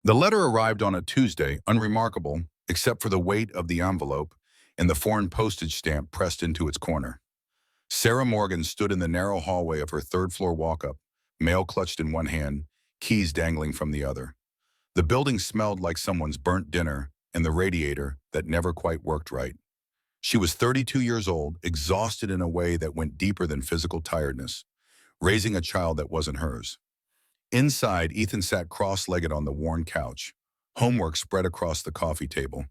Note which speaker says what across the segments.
Speaker 1: The letter arrived on a Tuesday, unremarkable, except for the weight of the envelope and the foreign postage stamp pressed into its corner. Sarah Morgan stood in the narrow hallway of her third-floor walk-up, mail clutched in one hand, keys dangling from the other. The building smelled like someone's burnt dinner and the radiator that never quite worked right. She was 32 years old, exhausted in a way that went deeper than physical tiredness, raising a child that wasn't hers. Inside, Ethan sat cross-legged on the worn couch, homework spread across the coffee table.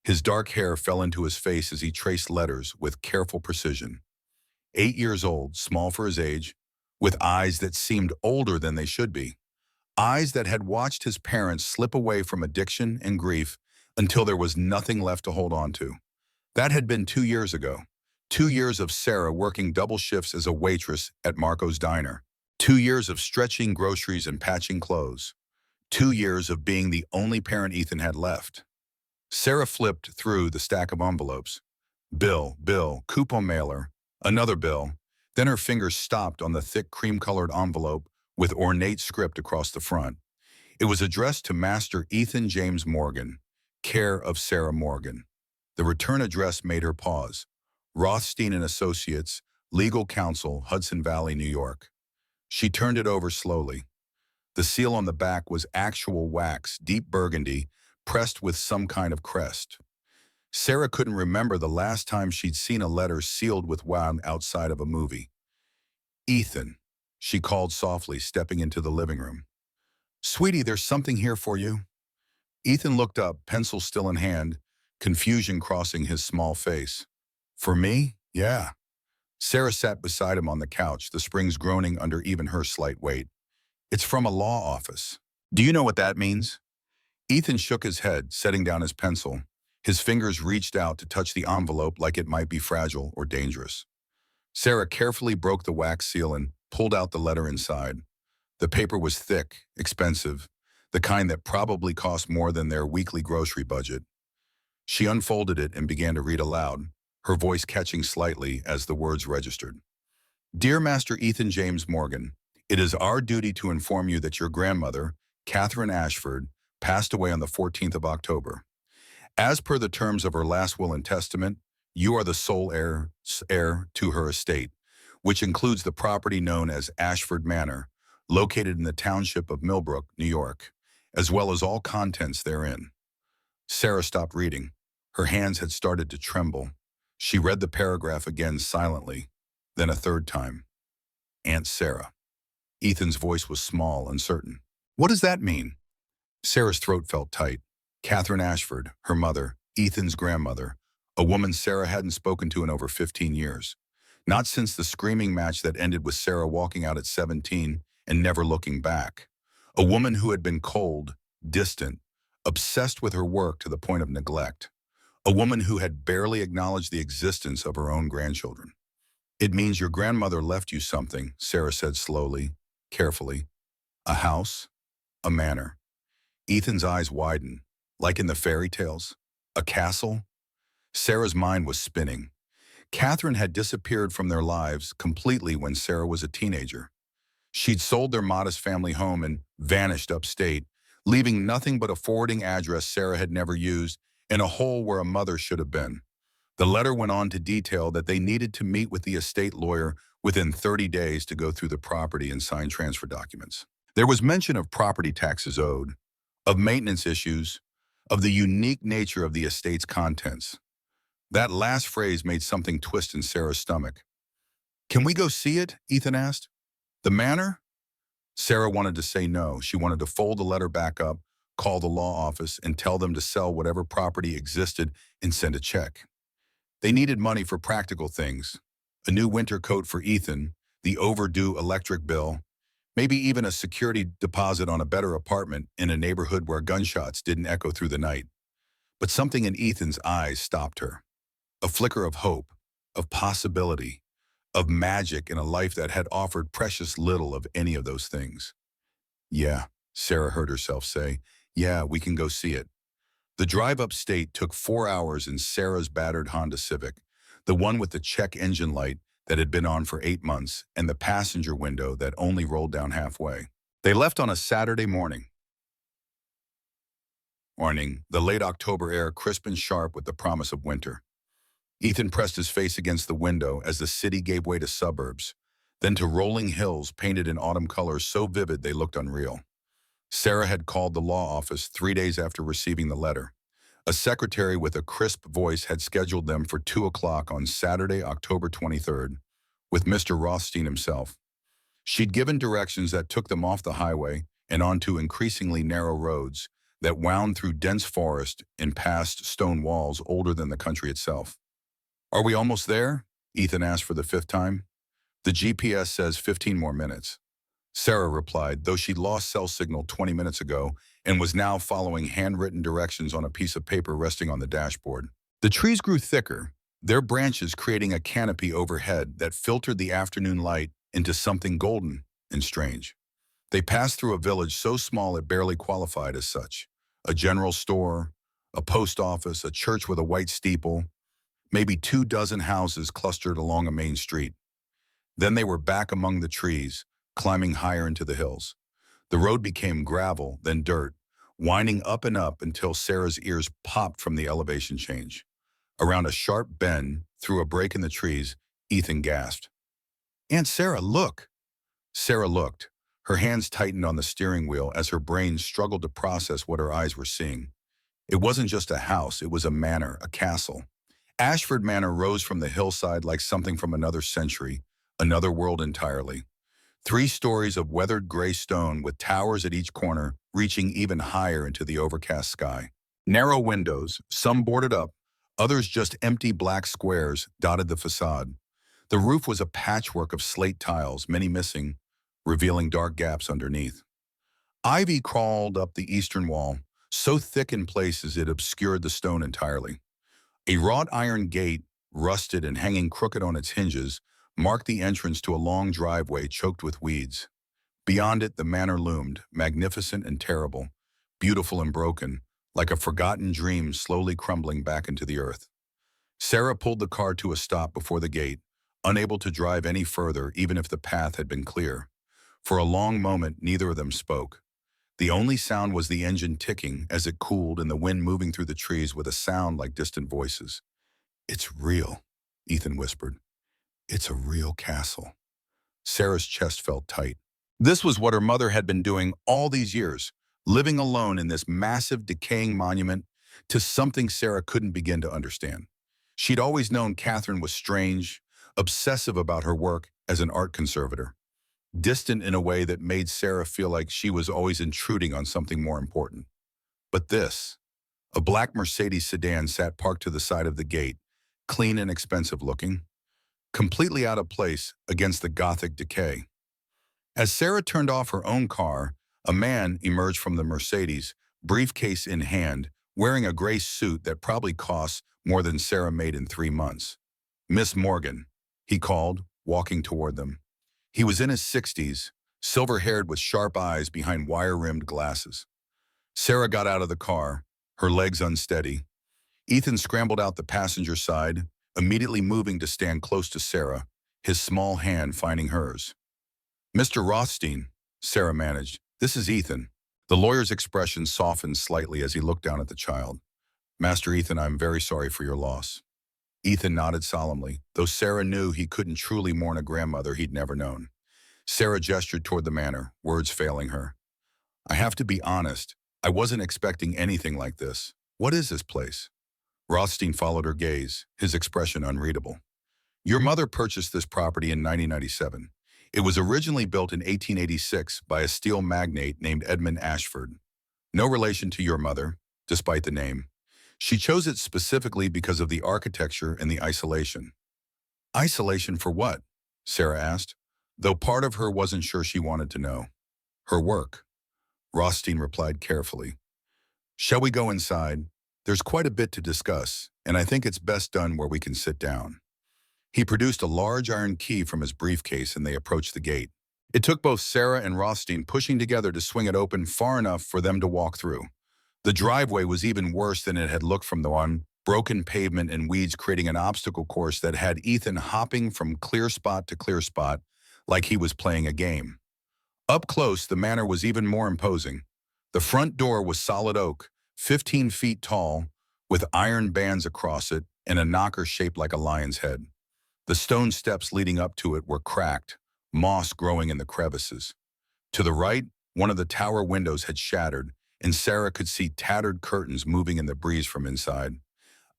Speaker 1: His dark hair fell into his face as he traced letters with careful precision. 8 years old, small for his age, with eyes that seemed older than they should be. Eyes that had watched his parents slip away from addiction and grief until there was nothing left to hold on to. That had been 2 years ago. 2 years of Sarah working double shifts as a waitress at Marco's Diner. 2 years of stretching groceries and patching clothes. 2 years of being the only parent Ethan had left. Sarah flipped through the stack of envelopes. Bill, coupon mailer, another bill. Then her fingers stopped on the thick cream-colored envelope with ornate script across the front. It was addressed to Master Ethan James Morgan, care of Sarah Morgan. The return address made her pause. Rothstein and Associates, Legal Counsel, Hudson Valley, New York. She turned it over slowly. The seal on the back was actual wax, deep burgundy, pressed with some kind of crest. Sarah couldn't remember the last time she'd seen a letter sealed with wax outside of a movie. Ethan, she called softly, stepping into the living room. Sweetie, there's something here for you. Ethan looked up, pencil still in hand, confusion crossing his small face. For me? Yeah. Sarah sat beside him on the couch, the springs groaning under even her slight weight. It's from a law office. Do you know what that means? Ethan shook his head, setting down his pencil. His fingers reached out to touch the envelope like it might be fragile or dangerous. Sarah carefully broke the wax seal and pulled out the letter inside. The paper was thick, expensive, the kind that probably cost more than their weekly grocery budget. She unfolded it and began to read aloud, her voice catching slightly as the words registered. Dear Master Ethan James Morgan, it is our duty to inform you that your grandmother, Catherine Ashford, passed away on the 14th of October. As per the terms of her last will and testament, you are the sole heir to her estate, which includes the property known as Ashford Manor, located in the township of Millbrook, New York, as well as all contents therein. Sarah stopped reading. Her hands had started to tremble. She read the paragraph again silently, then a third time. Aunt Sarah. Ethan's voice was small, uncertain. What does that mean? Sarah's throat felt tight. Catherine Ashford, her mother, Ethan's grandmother, a woman Sarah hadn't spoken to in over 15 years. Not since the screaming match that ended with Sarah walking out at 17 and never looking back. A woman who had been cold, distant, obsessed with her work to the point of neglect. A woman who had barely acknowledged the existence of her own grandchildren. It means your grandmother left you something, Sarah said slowly, carefully. A house, a manor. Ethan's eyes widened, like in the fairy tales. A castle? Sarah's mind was spinning. Catherine had disappeared from their lives completely when Sarah was a teenager. She'd sold their modest family home and vanished upstate, leaving nothing but a forwarding address Sarah had never used and a hole where a mother should have been. The letter went on to detail that they needed to meet with the estate lawyer within 30 days to go through the property and sign transfer documents. There was mention of property taxes owed, of maintenance issues, of the unique nature of the estate's contents. That last phrase made something twist in Sarah's stomach. Can we go see it? Ethan asked. The manor? Sarah wanted to say no. She wanted to fold the letter back up, call the law office, and tell them to sell whatever property existed and send a check. They needed money for practical things. A new winter coat for Ethan, the overdue electric bill, maybe even a security deposit on a better apartment in a neighborhood where gunshots didn't echo through the night. But something in Ethan's eyes stopped her. A flicker of hope, of possibility, of magic in a life that had offered precious little of any of those things. Yeah, Sarah heard herself say, yeah, we can go see it. The drive upstate took 4 hours in Sarah's battered Honda Civic, the one with the check engine light that had been on for 8 months and the passenger window that only rolled down halfway. They left on a Saturday morning. Morning, the late October air crisp and sharp with the promise of winter. Ethan pressed his face against the window as the city gave way to suburbs, then to rolling hills painted in autumn colors so vivid they looked unreal. Sarah had called the law office 3 days after receiving the letter. A secretary with a crisp voice had scheduled them for 2 o'clock on Saturday, October 23rd, with Mr. Rothstein himself. She'd given directions that took them off the highway and onto increasingly narrow roads that wound through dense forest and past stone walls older than the country itself. "Are we almost there?" Ethan asked for the 5th time. "The GPS says 15 more minutes." Sarah replied, though she'd lost cell signal 20 minutes ago and was now following handwritten directions on a piece of paper resting on the dashboard. The trees grew thicker, their branches creating a canopy overhead that filtered the afternoon light into something golden and strange. They passed through a village so small it barely qualified as such. A general store, a post office, a church with a white steeple, maybe 24 houses clustered along a main street. Then they were back among the trees, climbing higher into the hills. The road became gravel, then dirt, winding up and up until Sarah's ears popped from the elevation change. Around a sharp bend, through a break in the trees, Ethan gasped. "Aunt Sarah, look!" Sarah looked. Her hands tightened on the steering wheel as her brain struggled to process what her eyes were seeing. It wasn't just a house, it was a manor, a castle. Ashford Manor rose from the hillside like something from another century, another world entirely. 3 stories of weathered gray stone with towers at each corner reaching even higher into the overcast sky. Narrow windows, some boarded up, others just empty black squares, dotted the facade. The roof was a patchwork of slate tiles, many missing, revealing dark gaps underneath. Ivy crawled up the eastern wall, so thick in places it obscured the stone entirely. A wrought iron gate, rusted and hanging crooked on its hinges, marked the entrance to a long driveway choked with weeds. Beyond it, the manor loomed, magnificent and terrible, beautiful and broken, like a forgotten dream slowly crumbling back into the earth. Sarah pulled the car to a stop before the gate, unable to drive any further even if the path had been clear. For a long moment, neither of them spoke. The only sound was the engine ticking as it cooled and the wind moving through the trees with a sound like distant voices. "It's real," Ethan whispered. "It's a real castle." Sarah's chest felt tight. This was what her mother had been doing all these years, living alone in this massive, decaying monument to something Sarah couldn't begin to understand. She'd always known Catherine was strange, obsessive about her work as an art conservator, distant in a way that made Sarah feel like she was always intruding on something more important. But this, a black Mercedes sedan sat parked to the side of the gate, clean and expensive looking, completely out of place against the Gothic decay. As Sarah turned off her own car, a man emerged from the Mercedes, briefcase in hand, wearing a gray suit that probably cost more than Sarah made in 3 months. "Miss Morgan," he called, walking toward them. He was in his 60s, silver-haired with sharp eyes behind wire-rimmed glasses. Sarah got out of the car, her legs unsteady. Ethan scrambled out the passenger side, immediately moving to stand close to Sarah, his small hand finding hers. "Mr. Rothstein," Sarah managed, "this is Ethan." The lawyer's expression softened slightly as he looked down at the child. "Master Ethan, I'm very sorry for your loss." Ethan nodded solemnly, though Sarah knew he couldn't truly mourn a grandmother he'd never known. Sarah gestured toward the manor, words failing her. "I have to be honest, I wasn't expecting anything like this. What is this place?" Rothstein followed her gaze, his expression unreadable. "Your mother purchased this property in 1997. It was originally built in 1886 by a steel magnate named Edmund Ashford. No relation to your mother, despite the name. She chose it specifically because of the architecture and the isolation." "Isolation for what?" Sarah asked, though part of her wasn't sure she wanted to know. "Her work," Rothstein replied carefully. "Shall we go inside? There's quite a bit to discuss, and I think it's best done where we can sit down." He produced a large iron key from his briefcase and they approached the gate. It took both Sarah and Rothstein pushing together to swing it open far enough for them to walk through. The driveway was even worse than it had looked from the one, broken pavement and weeds creating an obstacle course that had Ethan hopping from clear spot to clear spot like he was playing a game. Up close, the manor was even more imposing. The front door was solid oak, 15 feet tall, with iron bands across it and a knocker shaped like a lion's head. The stone steps leading up to it were cracked, moss growing in the crevices. To the right, one of the tower windows had shattered, and Sarah could see tattered curtains moving in the breeze from inside.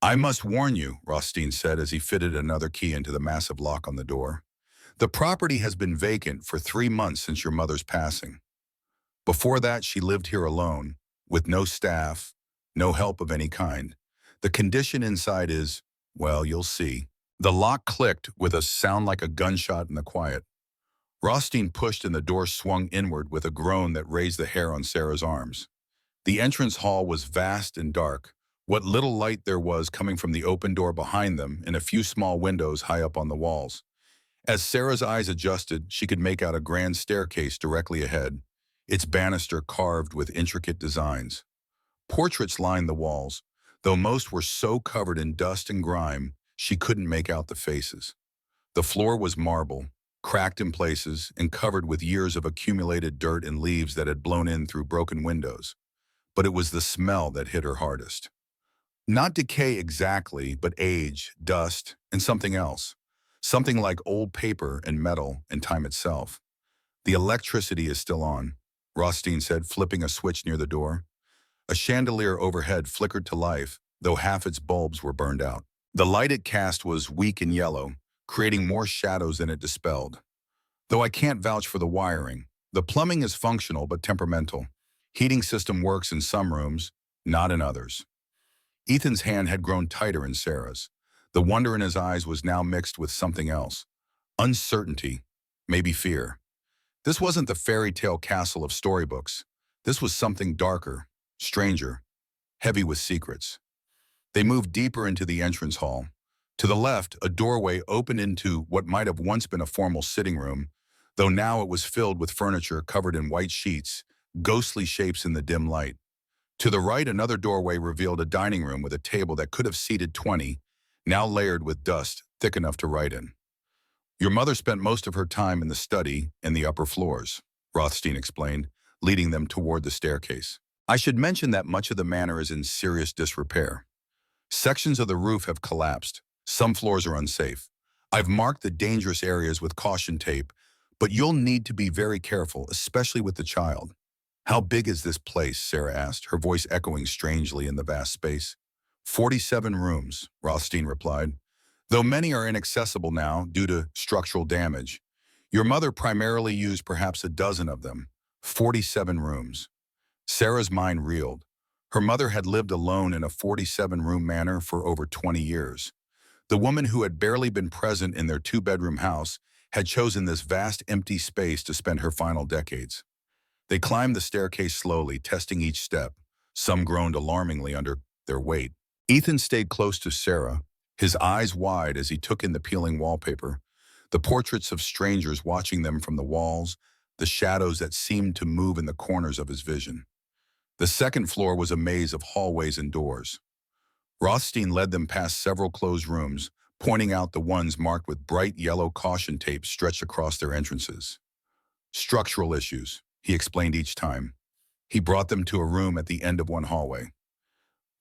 Speaker 1: "I must warn you," Rothstein said as he fitted another key into the massive lock on the door. "The property has been vacant for 3 months since your mother's passing. Before that, she lived here alone, with no staff, no help of any kind. The condition inside is, well, you'll see." The lock clicked with a sound like a gunshot in the quiet. Rothstein pushed and the door swung inward with a groan that raised the hair on Sarah's arms. The entrance hall was vast and dark, what little light there was coming from the open door behind them and a few small windows high up on the walls. As Sarah's eyes adjusted, she could make out a grand staircase directly ahead, its banister carved with intricate designs. Portraits lined the walls, though most were so covered in dust and grime she couldn't make out the faces. The floor was marble, cracked in places and covered with years of accumulated dirt and leaves that had blown in through broken windows. But it was the smell that hit her hardest. Not decay exactly, but age, dust, and something else. Something like old paper and metal and time itself. "The electricity is still on," Rothstein said, flipping a switch near the door. A chandelier overhead flickered to life, though half its bulbs were burned out. The light it cast was weak and yellow, creating more shadows than it dispelled. "Though I can't vouch for the wiring. The plumbing is functional but temperamental. Heating system works in some rooms, not in others." Ethan's hand had grown tighter in Sarah's. The wonder in his eyes was now mixed with something else. Uncertainty, maybe fear. This wasn't the fairy tale castle of storybooks. This was something darker, stranger, heavy with secrets. They moved deeper into the entrance hall. To the left, a doorway opened into what might have once been a formal sitting room, though now it was filled with furniture covered in white sheets, ghostly shapes in the dim light. To the right, another doorway revealed a dining room with a table that could have seated 20, now layered with dust thick enough to write in. "Your mother spent most of her time in the study and the upper floors," Rothstein explained, leading them toward the staircase. "I should mention that much of the manor is in serious disrepair. Sections of the roof have collapsed. Some floors are unsafe. I've marked the dangerous areas with caution tape, but you'll need to be very careful, especially with the child." "How big is this place?" Sarah asked, her voice echoing strangely in the vast space. 47 rooms, Rothstein replied, though many are inaccessible now due to structural damage. Your mother primarily used perhaps a dozen of them. 47 rooms. Sarah's mind reeled. Her mother had lived alone in a 47-room manor for over 20 years. The woman who had barely been present in their two-bedroom house had chosen this vast empty space to spend her final decades. They climbed the staircase slowly, testing each step. Some groaned alarmingly under their weight. Ethan stayed close to Sarah, his eyes wide as he took in the peeling wallpaper, the portraits of strangers watching them from the walls, the shadows that seemed to move in the corners of his vision. The second floor was a maze of hallways and doors. Rothstein led them past several closed rooms, pointing out the ones marked with bright yellow caution tape stretched across their entrances. "Structural issues," he explained each time. He brought them to a room at the end of one hallway.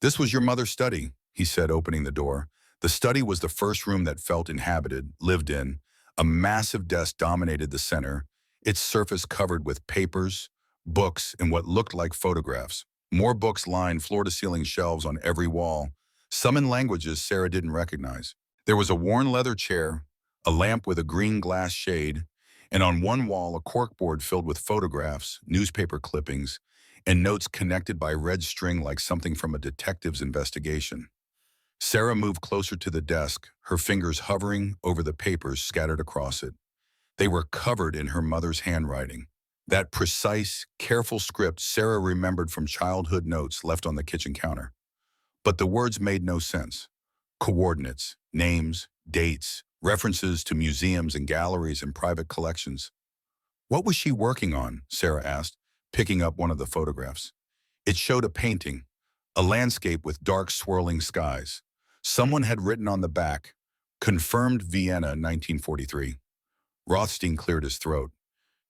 Speaker 1: "This was your mother's study," he said, opening the door. The study was the first room that felt inhabited, lived in. A massive desk dominated the center, its surface covered with papers, books, and what looked like photographs. More books lined floor-to-ceiling shelves on every wall, some in languages Sarah didn't recognize. There was a worn leather chair, a lamp with a green glass shade, and on one wall a corkboard filled with photographs, newspaper clippings, and notes connected by red string like something from a detective's investigation. Sarah moved closer to the desk, her fingers hovering over the papers scattered across it. They were covered in her mother's handwriting. That precise, careful script Sarah remembered from childhood notes left on the kitchen counter. But the words made no sense. Coordinates, names, dates, references to museums and galleries and private collections. "What was she working on?" Sarah asked, picking up one of the photographs. It showed a painting, a landscape with dark swirling skies. Someone had written on the back, "Confirmed Vienna 1943. Rothstein cleared his throat.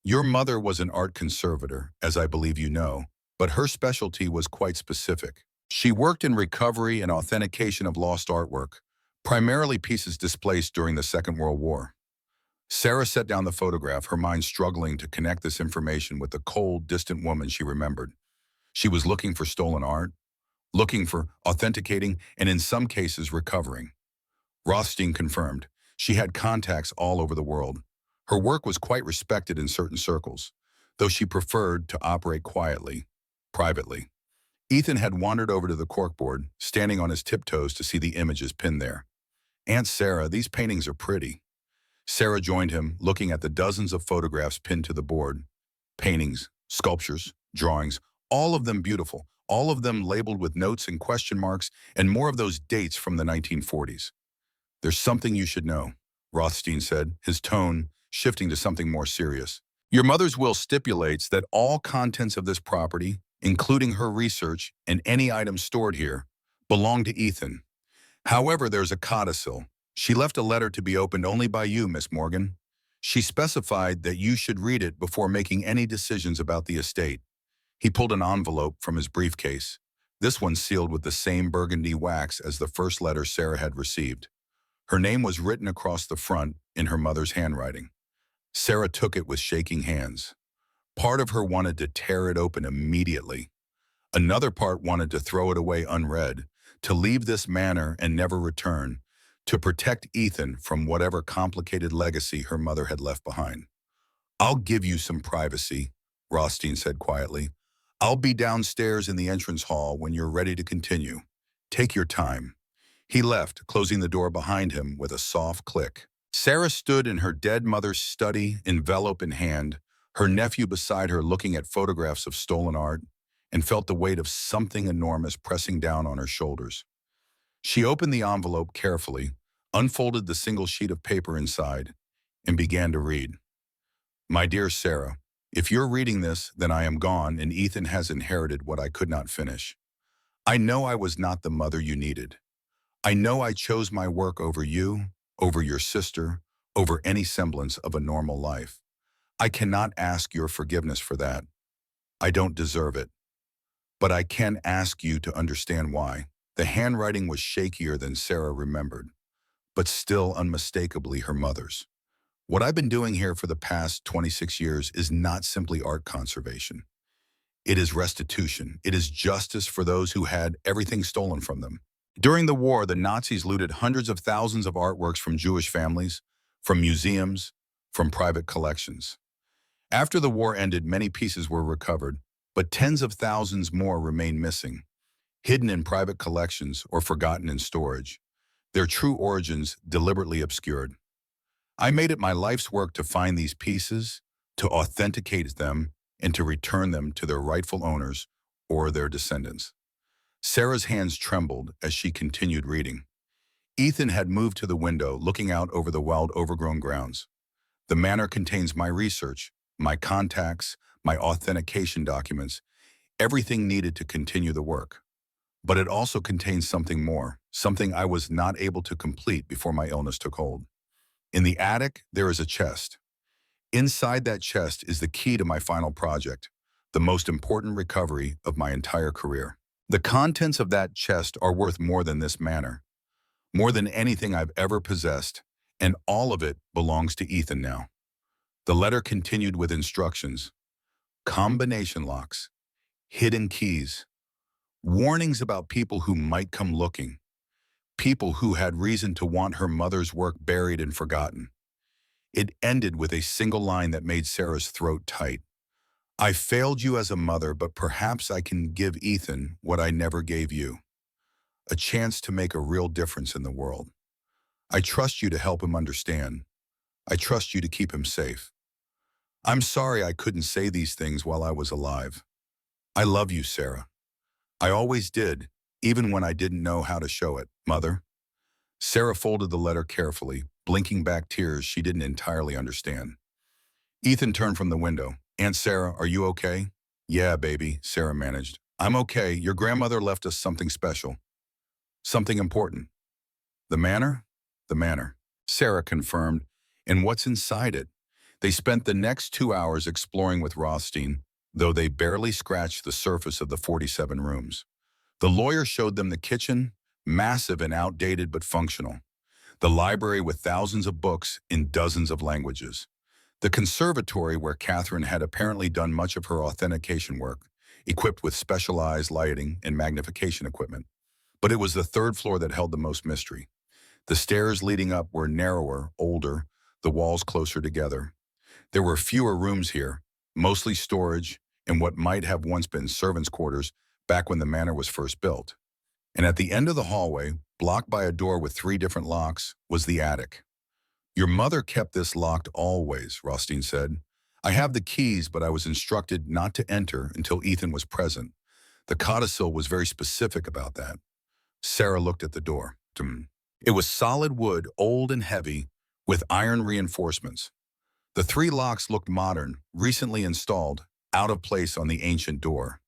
Speaker 1: "Your mother was an art conservator, as I believe you know, but her specialty was quite specific. She worked in recovery and authentication of lost artwork, primarily pieces displaced during the Second World War. Sarah set down the photograph, her mind struggling to connect this information with the cold, distant woman she remembered. She was looking for stolen art, looking for authenticating, and in some cases, recovering. Rothstein confirmed. She had contacts all over the world. Her work was quite respected in certain circles, though she preferred to operate quietly, privately. Ethan had wandered over to the corkboard, standing on his tiptoes to see the images pinned there. "Aunt Sarah, these paintings are pretty." Sarah joined him, looking at the dozens of photographs pinned to the board. Paintings, sculptures, drawings, all of them beautiful, all of them labeled with notes and question marks, and more of those dates from the 1940s. "There's something you should know," Rothstein said, his tone shifting to something more serious. "Your mother's will stipulates that all contents of this property, including her research and any items stored here, belong to Ethan. However, there's a codicil. She left a letter to be opened only by you, Miss Morgan. She specified that you should read it before making any decisions about the estate." He pulled an envelope from his briefcase, this one sealed with the same burgundy wax as the first letter Sarah had received. Her name was written across the front in her mother's handwriting. Sarah took it with shaking hands. Part of her wanted to tear it open immediately. Another part wanted to throw it away unread, to leave this manor and never return, to protect Ethan from whatever complicated legacy her mother had left behind. "I'll give you some privacy," Rothstein said quietly. "I'll be downstairs in the entrance hall when you're ready to continue. Take your time." He left, closing the door behind him with a soft click. Sarah stood in her dead mother's study, envelope in hand, her nephew beside her looking at photographs of stolen art, and felt the weight of something enormous pressing down on her shoulders. She opened the envelope carefully, unfolded the single sheet of paper inside, and began to read. "My dear Sarah, if you're reading this, then I am gone and Ethan has inherited what I could not finish. I know I was not the mother you needed. I know I chose my work over you, over your sister, over any semblance of a normal life. I cannot ask your forgiveness for that. I don't deserve it. But I can ask you to understand why." The handwriting was shakier than Sarah remembered, but still unmistakably her mother's. "What I've been doing here for the past 26 years is not simply art conservation. It is restitution. It is justice for those who had everything stolen from them. During the war, the Nazis looted hundreds of thousands of artworks from Jewish families, from museums, from private collections. After the war ended, many pieces were recovered, but tens of thousands more remain missing, hidden in private collections or forgotten in storage, their true origins deliberately obscured. I made it my life's work to find these pieces, to authenticate them, and to return them to their rightful owners or their descendants." Sarah's hands trembled as she continued reading. Ethan had moved to the window, looking out over the wild, overgrown grounds. "The manor contains my research, my contacts, my authentication documents, everything needed to continue the work. But it also contains something more, something I was not able to complete before my illness took hold. In the attic, there is a chest. Inside that chest is the key to my final project, the most important recovery of my entire career. The contents of that chest are worth more than this manor, more than anything I've ever possessed, and all of it belongs to Ethan now." The letter continued with instructions, combination locks, hidden keys, warnings about people who might come looking, people who had reason to want her mother's work buried and forgotten. It ended with a single line that made Sarah's throat tight. "I failed you as a mother, but perhaps I can give Ethan what I never gave you, a chance to make a real difference in the world. I trust you to help him understand. I trust you to keep him safe. I'm sorry I couldn't say these things while I was alive. I love you, Sarah. I always did, even when I didn't know how to show it, Mother." Sarah folded the letter carefully, blinking back tears she didn't entirely understand. Ethan turned from the window. "Aunt Sarah, are you okay?" "Yeah, baby," Sarah managed. "I'm okay. Your grandmother left us something special. Something important." "The manor?" "The manor," Sarah confirmed. "And what's inside it?" They spent the next 2 hours exploring with Rothstein, though they barely scratched the surface of the 47 rooms. The lawyer showed them the kitchen, massive and outdated but functional. The library with thousands of books in dozens of languages. The conservatory where Catherine had apparently done much of her authentication work, equipped with specialized lighting and magnification equipment. But it was the third floor that held the most mystery. The stairs leading up were narrower, older, the walls closer together. There were fewer rooms here, mostly storage and what might have once been servants' quarters back when the manor was first built. And at the end of the hallway, blocked by a door with 3 different locks, was the attic. "Your mother kept this locked always," Rothstein said. "I have the keys, but I was instructed not to enter until Ethan was present. The codicil was very specific about that." Sarah looked at the door. It was solid wood, old and heavy, with iron reinforcements. The 3 locks looked modern, recently installed, out of place on the ancient door.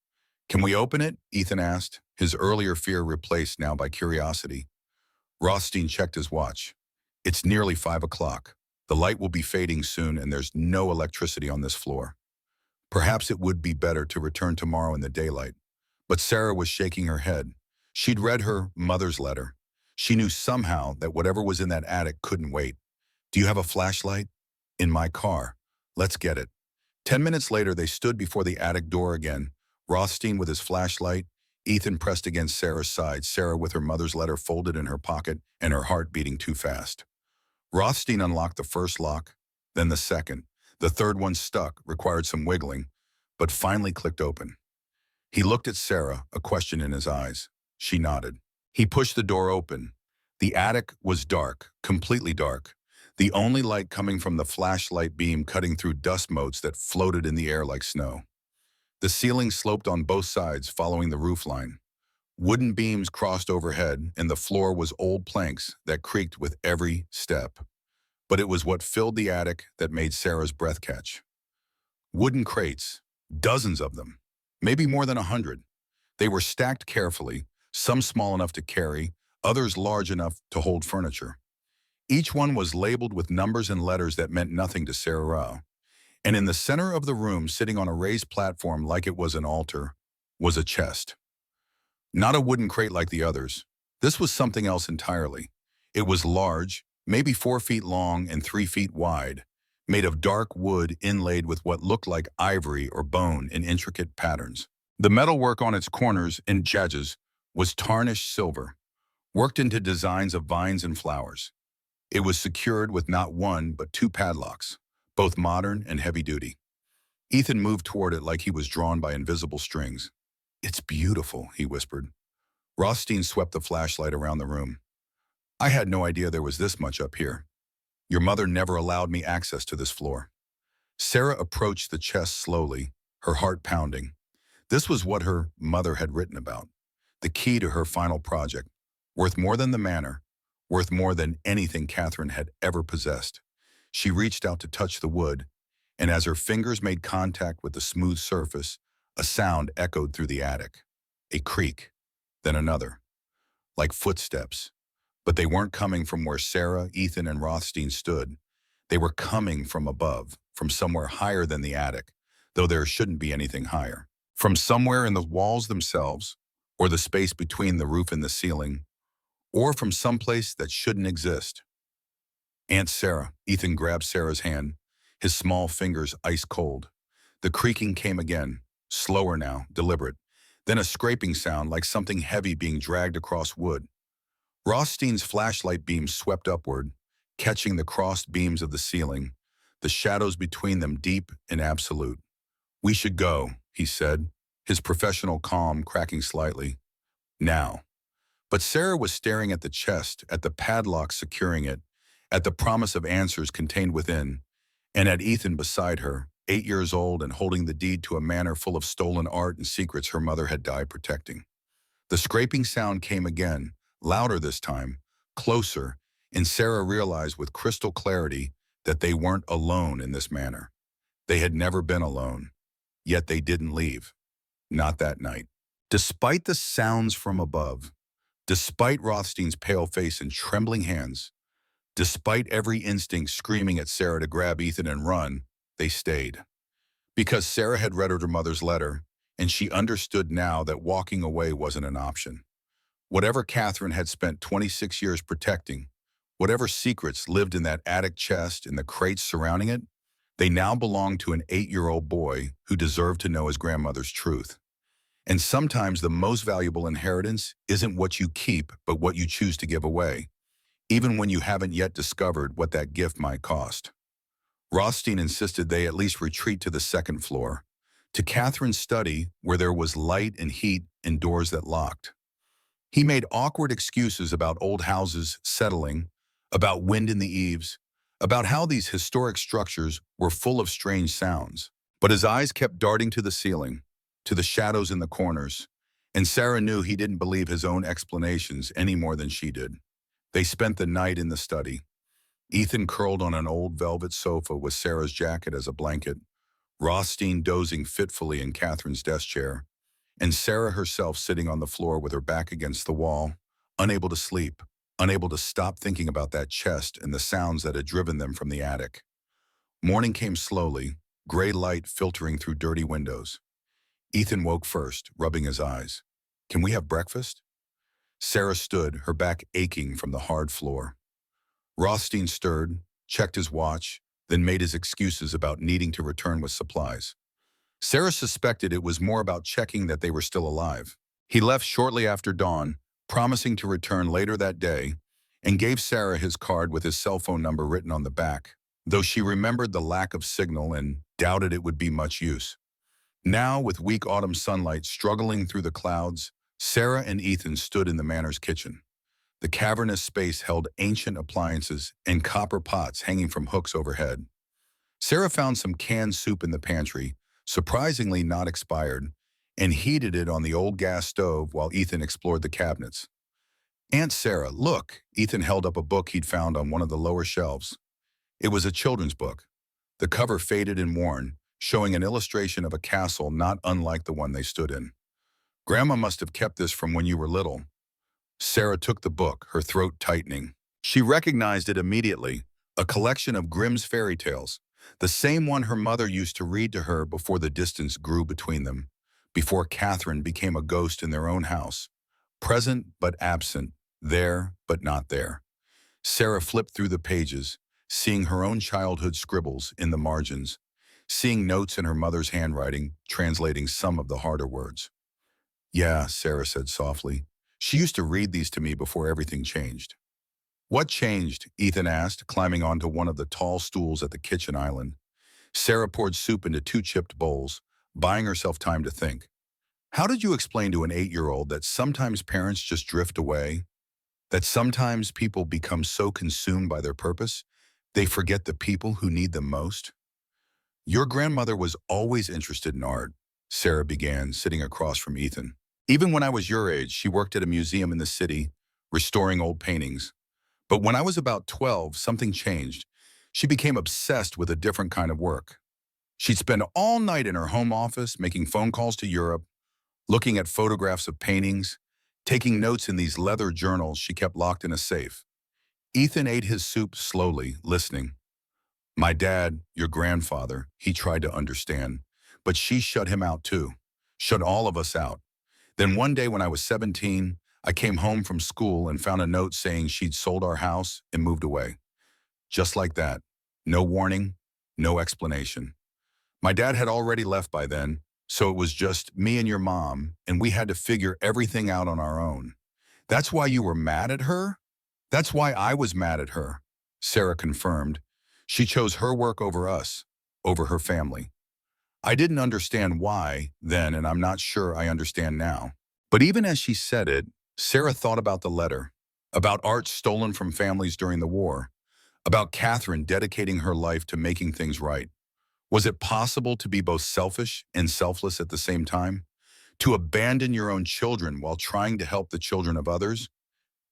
Speaker 1: "Can we open it?" Ethan asked, his earlier fear replaced now by curiosity. Rothstein checked his watch. "It's nearly 5 o'clock. The light will be fading soon and there's no electricity on this floor. Perhaps it would be better to return tomorrow in the daylight." But Sarah was shaking her head. She'd read her mother's letter. She knew somehow that whatever was in that attic couldn't wait. "Do you have a flashlight?" "In my car." "Let's get it." 10 minutes later, they stood before the attic door again, Rothstein with his flashlight, Ethan pressed against Sarah's side, Sarah with her mother's letter folded in her pocket and her heart beating too fast. Rothstein unlocked the first lock, then the second. The third one stuck, required some wiggling, but finally clicked open. He looked at Sarah, a question in his eyes. She nodded. He pushed the door open. The attic was dark, completely dark. The only light coming from the flashlight beam cutting through dust motes that floated in the air like snow. The ceiling sloped on both sides, following the roofline. Wooden beams crossed overhead, and the floor was old planks that creaked with every step. But it was what filled the attic that made Sarah's breath catch. Wooden crates, dozens of them, maybe more than 100. They were stacked carefully, some small enough to carry, others large enough to hold furniture. Each one was labeled with numbers and letters that meant nothing to Sarah Rao. And in the center of the room, sitting on a raised platform like it was an altar, was a chest. Not a wooden crate like the others. This was something else entirely. It was large, maybe 4 feet long and 3 feet wide, made of dark wood inlaid with what looked like ivory or bone in intricate patterns. The metalwork on its corners and edges was tarnished silver, worked into designs of vines and flowers. It was secured with not one but 2 padlocks, both modern and heavy-duty. Ethan moved toward it like he was drawn by invisible strings. "It's beautiful," he whispered. Rothstein swept the flashlight around the room. "I had no idea there was this much up here. Your mother never allowed me access to this floor." Sarah approached the chest slowly, her heart pounding. This was what her mother had written about, the key to her final project, worth more than the manor, worth more than anything Catherine had ever possessed. She reached out to touch the wood, and as her fingers made contact with the smooth surface, a sound echoed through the attic. A creak, then another, like footsteps. But they weren't coming from where Sarah, Ethan, and Rothstein stood. They were coming from above, from somewhere higher than the attic, though there shouldn't be anything higher. From somewhere in the walls themselves, or the space between the roof and the ceiling, or from someplace that shouldn't exist. "Aunt Sarah," Ethan grabbed Sarah's hand, his small fingers ice cold. The creaking came again, slower now, deliberate, then a scraping sound like something heavy being dragged across wood. Rothstein's flashlight beam swept upward, catching the crossed beams of the ceiling, the shadows between them deep and absolute. "We should go," he said, his professional calm cracking slightly. "Now." But Sarah was staring at the chest, at the padlock securing it, at the promise of answers contained within, and at Ethan beside her, 8 years old and holding the deed to a manor full of stolen art and secrets her mother had died protecting. The scraping sound came again, louder this time, closer, and Sarah realized with crystal clarity that they weren't alone in this manor. They had never been alone, yet they didn't leave. Not that night. Despite the sounds from above, despite Rothstein's pale face and trembling hands, despite every instinct screaming at Sarah to grab Ethan and run, they stayed. Because Sarah had read her mother's letter, and she understood now that walking away wasn't an option. Whatever Catherine had spent 26 years protecting, whatever secrets lived in that attic chest and the crates surrounding it, they now belonged to an 8-year-old boy who deserved to know his grandmother's truth. And sometimes the most valuable inheritance isn't what you keep, but what you choose to give away, even when you haven't yet discovered what that gift might cost. Rothstein insisted they at least retreat to the second floor, to Catherine's study where there was light and heat and doors that locked. He made awkward excuses about old houses settling, about wind in the eaves, about how these historic structures were full of strange sounds. But his eyes kept darting to the ceiling, to the shadows in the corners, and Sarah knew he didn't believe his own explanations any more than she did. They spent the night in the study. Ethan curled on an old velvet sofa with Sarah's jacket as a blanket, Rothstein dozing fitfully in Catherine's desk chair, and Sarah herself sitting on the floor with her back against the wall, unable to sleep, unable to stop thinking about that chest and the sounds that had driven them from the attic. Morning came slowly, gray light filtering through dirty windows. Ethan woke first, rubbing his eyes. "Can we have breakfast?" Sarah stood, her back aching from the hard floor. Rothstein stirred, checked his watch, then made his excuses about needing to return with supplies. Sarah suspected it was more about checking that they were still alive. He left shortly after dawn, promising to return later that day, and gave Sarah his card with his cell phone number written on the back, though she remembered the lack of signal and doubted it would be much use. Now, with weak autumn sunlight struggling through the clouds, Sarah and Ethan stood in the manor's kitchen. The cavernous space held ancient appliances and copper pots hanging from hooks overhead. Sarah found some canned soup in the pantry, surprisingly not expired, and heated it on the old gas stove while Ethan explored the cabinets. "Aunt Sarah, look!" Ethan held up a book he'd found on one of the lower shelves. It was a children's book, the cover faded and worn, showing an illustration of a castle not unlike the one they stood in. "Grandma must have kept this from when you were little." Sarah took the book, her throat tightening. She recognized it immediately, a collection of Grimm's fairy tales, the same one her mother used to read to her before the distance grew between them, before Catherine became a ghost in their own house, present but absent, there but not there. Sarah flipped through the pages, seeing her own childhood scribbles in the margins, seeing notes in her mother's handwriting, translating some of the harder words. "Yeah," Sarah said softly. "She used to read these to me before everything changed." "What changed?" Ethan asked, climbing onto one of the tall stools at the kitchen island. Sarah poured soup into 2 chipped bowls, buying herself time to think. "How did you explain to an 8-year-old that sometimes parents just drift away? That sometimes people become so consumed by their purpose, they forget the people who need them most?" "Your grandmother was always interested in art," Sarah began, sitting across from Ethan. "Even when I was your age, she worked at a museum in the city, restoring old paintings. But when I was about 12, something changed. She became obsessed with a different kind of work. She'd spend all night in her home office, making phone calls to Europe, looking at photographs of paintings, taking notes in these leather journals she kept locked in a safe." Ethan ate his soup slowly, listening. "My dad, your grandfather," he tried to understand, "but she shut him out too, shut all of us out. Then one day when I was 17, I came home from school and found a note saying she'd sold our house and moved away. Just like that. No warning, no explanation. My dad had already left by then, so it was just me and your mom, and we had to figure everything out on our own." "That's why you were mad at her?" "That's why I was mad at her," Sarah confirmed. "She chose her work over us, over her family. I didn't understand why then, and I'm not sure I understand now." But even as she said it, Sarah thought about the letter, about art stolen from families during the war, about Catherine dedicating her life to making things right. Was it possible to be both selfish and selfless at the same time? To abandon your own children while trying to help the children of others,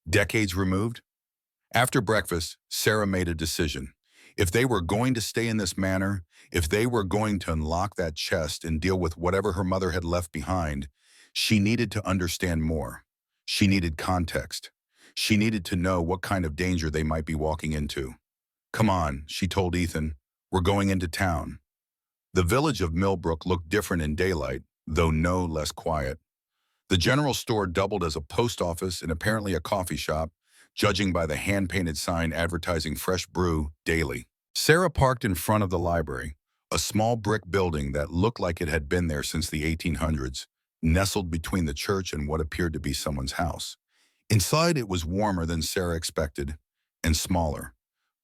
Speaker 1: decades removed? After breakfast, Sarah made a decision. If they were going to stay in this manor, if they were going to unlock that chest and deal with whatever her mother had left behind, she needed to understand more. She needed context. She needed to know what kind of danger they might be walking into. "Come on," she told Ethan. "We're going into town." The village of Millbrook looked different in daylight, though no less quiet. The general store doubled as a post office and apparently a coffee shop, judging by the hand-painted sign advertising fresh brew daily. Sarah parked in front of the library, a small brick building that looked like it had been there since the 1800s, nestled between the church and what appeared to be someone's house. Inside, it was warmer than Sarah expected, and smaller.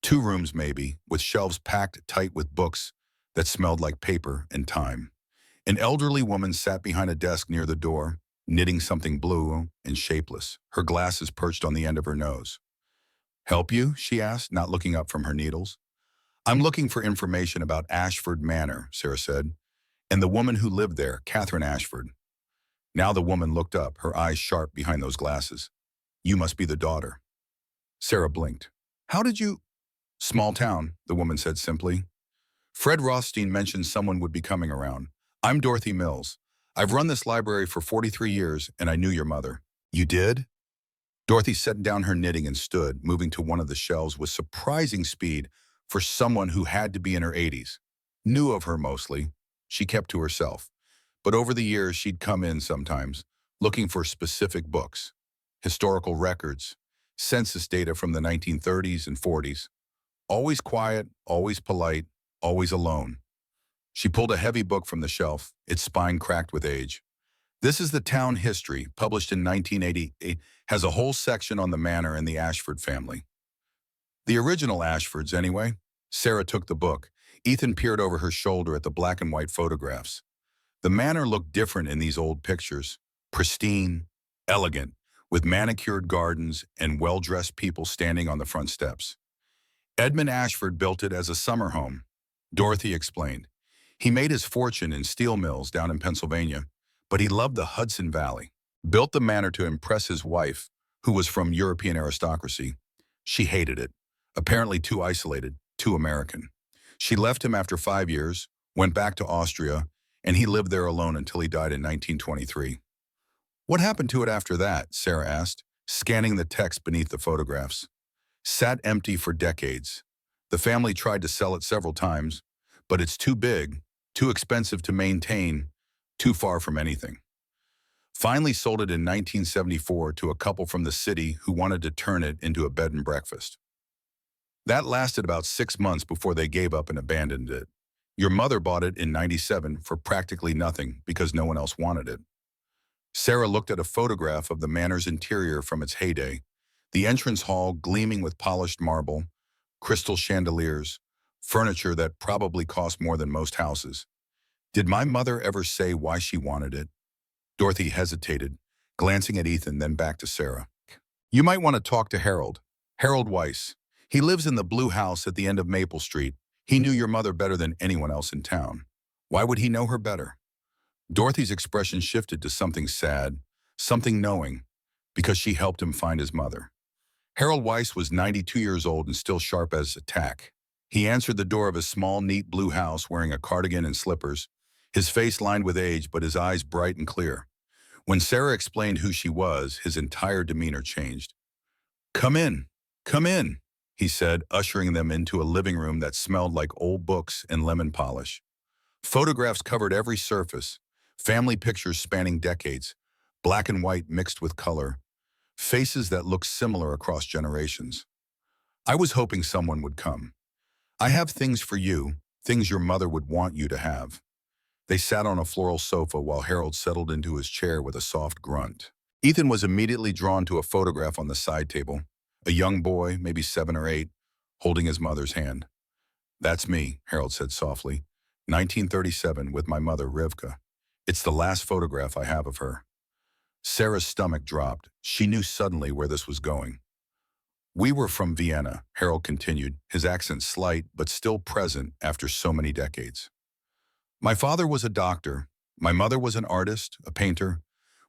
Speaker 1: 2 rooms maybe, with shelves packed tight with books that smelled like paper and time. An elderly woman sat behind a desk near the door, knitting something blue and shapeless, her glasses perched on the end of her nose. "Help you?" she asked, not looking up from her needles. "I'm looking for information about Ashford Manor," Sarah said, "and the woman who lived there, Catherine Ashford." Now the woman looked up, her eyes sharp behind those glasses. "You must be the daughter." Sarah blinked. "How did you—" "Small town," the woman said simply. "Fred Rothstein mentioned someone would be coming around. I'm Dorothy Mills. I've run this library for 43 years, and I knew your mother." "You did?" Dorothy set down her knitting and stood, moving to one of the shelves with surprising speed for someone who had to be in her 80s. Knew of her mostly. She kept to herself. But over the years, she'd come in sometimes, looking for specific books, historical records, census data from the 1930s and 40s. Always quiet, always polite, always alone. She pulled a heavy book from the shelf, its spine cracked with age. "This is the Town History, published in 1988, has a whole section on the manor and the Ashford family." "The original Ashfords, anyway." Sarah took the book. Ethan peered over her shoulder at the black and white photographs. The manor looked different in these old pictures. Pristine, elegant, with manicured gardens and well-dressed people standing on the front steps. "Edmund Ashford built it as a summer home," Dorothy explained. "He made his fortune in steel mills down in Pennsylvania, but he loved the Hudson Valley. Built the manor to impress his wife, who was from European aristocracy. She hated it. Apparently too isolated, too American. She left him after 5 years, went back to Austria, and he lived there alone until he died in 1923. "What happened to it after that?" Sarah asked, scanning the text beneath the photographs. "Sat empty for decades. The family tried to sell it several times, but it's too big, too expensive to maintain, too far from anything. Finally sold it in 1974 to a couple from the city who wanted to turn it into a bed and breakfast. That lasted about 6 months before they gave up and abandoned it. Your mother bought it in 97 for practically nothing because no one else wanted it." Sarah looked at a photograph of the manor's interior from its heyday, the entrance hall gleaming with polished marble, crystal chandeliers, furniture that probably cost more than most houses. "Did my mother ever say why she wanted it?" Dorothy hesitated, glancing at Ethan, then back to Sarah. "You might want to talk to Harold. Harold Weiss. He lives in the blue house at the end of Maple Street. He knew your mother better than anyone else in town." "Why would he know her better?" Dorothy's expression shifted to something sad, something knowing, "because she helped him find his mother." Harold Weiss was 92 years old and still sharp as a tack. He answered the door of his small, neat blue house wearing a cardigan and slippers, his face lined with age but his eyes bright and clear. When Sarah explained who she was, his entire demeanor changed. Come in," he said, ushering them into a living room that smelled like old books and lemon polish. Photographs covered every surface, family pictures spanning decades, black and white mixed with color, faces that looked similar across generations. "I was hoping someone would come. I have things for you, things your mother would want you to have." They sat on a floral sofa while Harold settled into his chair with a soft grunt. Ethan was immediately drawn to a photograph on the side table, a young boy, maybe 7 or 8, holding his mother's hand. "That's me," Harold said softly. 1937, with my mother, Rivka. It's the last photograph I have of her." Sarah's stomach dropped. She knew suddenly where this was going. "We were from Vienna," Harold continued, his accent slight but still present after so many decades. "My father was a doctor. My mother was an artist, a painter.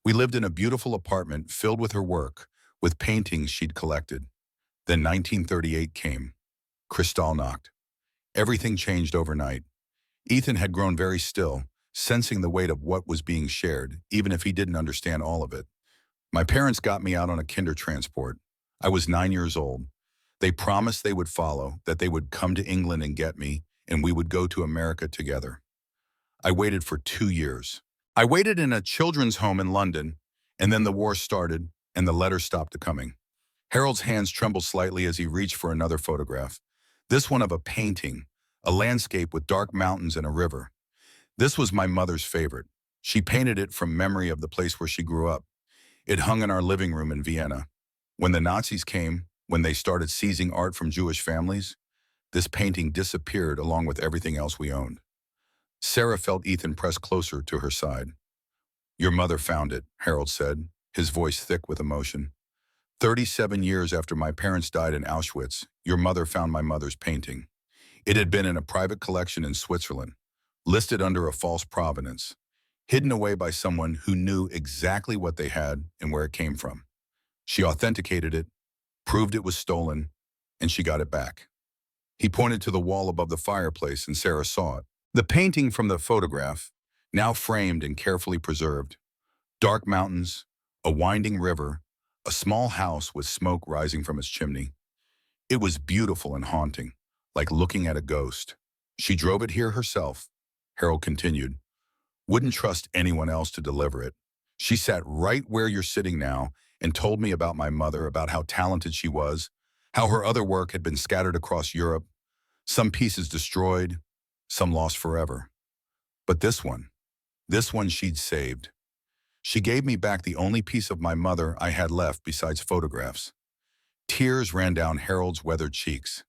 Speaker 1: We lived in a beautiful apartment filled with her work, with paintings she'd collected. Then 1938 came. Kristallnacht. Everything changed overnight. Ethan had grown very still, sensing the weight of what was being shared, even if he didn't understand all of it. My parents got me out on a kinder transport. I was 9 years old. They promised they would follow, that they would come to England and get me, and we would go to America together. I waited for 2 years. I waited in a children's home in London, and then the war started, and the letters stopped coming. Harold's hands trembled slightly as he reached for another photograph. This one of a painting, a landscape with dark mountains and a river. This was my mother's favorite. She painted it from memory of the place where she grew up. It hung in our living room in Vienna. When the Nazis came, when they started seizing art from Jewish families, this painting disappeared along with everything else we owned. Sarah felt Ethan press closer to her side. Your mother found it, Harold said, his voice thick with emotion. 37 years after my parents died in Auschwitz, your mother found my mother's painting. It had been in a private collection in Switzerland, listed under a false provenance, hidden away by someone who knew exactly what they had and where it came from. She authenticated it, proved it was stolen, and she got it back. He pointed to the wall above the fireplace and Sarah saw it. The painting from the photograph, now framed and carefully preserved. Dark mountains, a winding river, a small house with smoke rising from its chimney. It was beautiful and haunting, like looking at a ghost. She drove it here herself, Harold continued. Wouldn't trust anyone else to deliver it. She sat right where you're sitting now and told me about my mother, about how talented she was, how her other work had been scattered across Europe, some pieces destroyed, some lost forever. But this one she'd saved. She gave me back the only piece of my mother I had left besides photographs. Tears ran down Harold's weathered cheeks.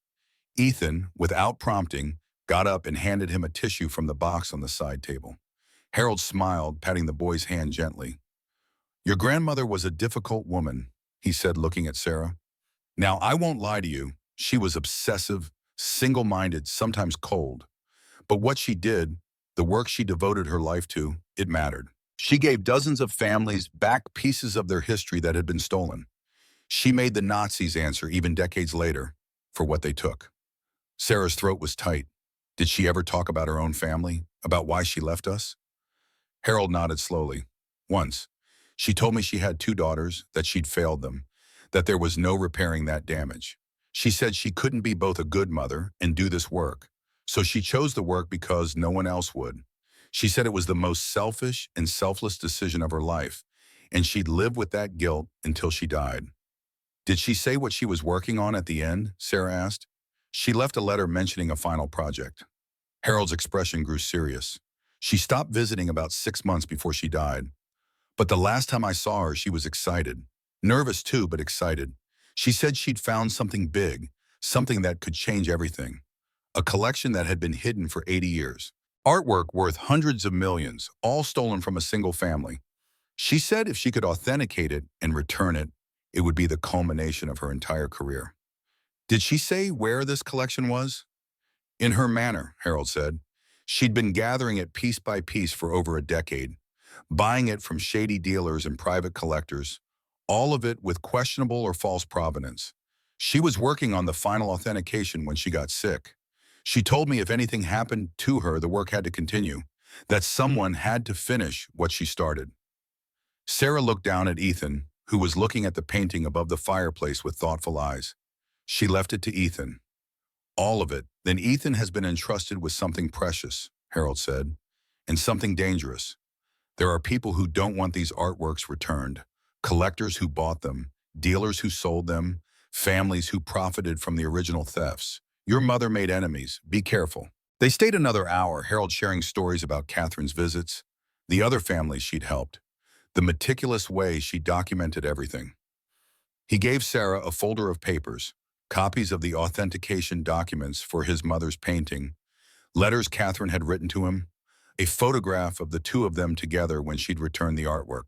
Speaker 1: Ethan, without prompting, got up and handed him a tissue from the box on the side table. Harold smiled, patting the boy's hand gently. Your grandmother was a difficult woman, he said, looking at Sarah. Now, I won't lie to you. She was obsessive, single-minded, sometimes cold. But what she did, the work she devoted her life to, it mattered. She gave dozens of families back pieces of their history that had been stolen. She made the Nazis answer, even decades later, for what they took. Sarah's throat was tight. Did she ever talk about her own family, about why she left us? Harold nodded slowly. Once, she told me she had 2 daughters, that she'd failed them, that there was no repairing that damage. She said she couldn't be both a good mother and do this work, so she chose the work because no one else would. She said it was the most selfish and selfless decision of her life, and she'd live with that guilt until she died. Did she say what she was working on at the end? Sarah asked. She left a letter mentioning a final project. Harold's expression grew serious. She stopped visiting about 6 months before she died. But the last time I saw her, she was excited. Nervous too, but excited. She said she'd found something big, something that could change everything. A collection that had been hidden for 80 years. Artwork worth hundreds of millions, all stolen from a single family. She said if she could authenticate it and return it, it would be the culmination of her entire career. Did she say where this collection was? In her manor, Harold said. She'd been gathering it piece by piece for over a decade, buying it from shady dealers and private collectors, all of it with questionable or false provenance. She was working on the final authentication when she got sick. She told me if anything happened to her, the work had to continue, that someone had to finish what she started. Sarah looked down at Ethan, who was looking at the painting above the fireplace with thoughtful eyes. She left it to Ethan. All of it. Then Ethan has been entrusted with something precious, Harold said, and something dangerous. There are people who don't want these artworks returned, collectors who bought them, dealers who sold them, families who profited from the original thefts. Your mother made enemies. Be careful. They stayed another hour, Harold sharing stories about Catherine's visits, the other families she'd helped, the meticulous way she documented everything. He gave Sarah a folder of papers, copies of the authentication documents for his mother's painting, letters Catherine had written to him, a photograph of the 2 of them together when she'd returned the artwork.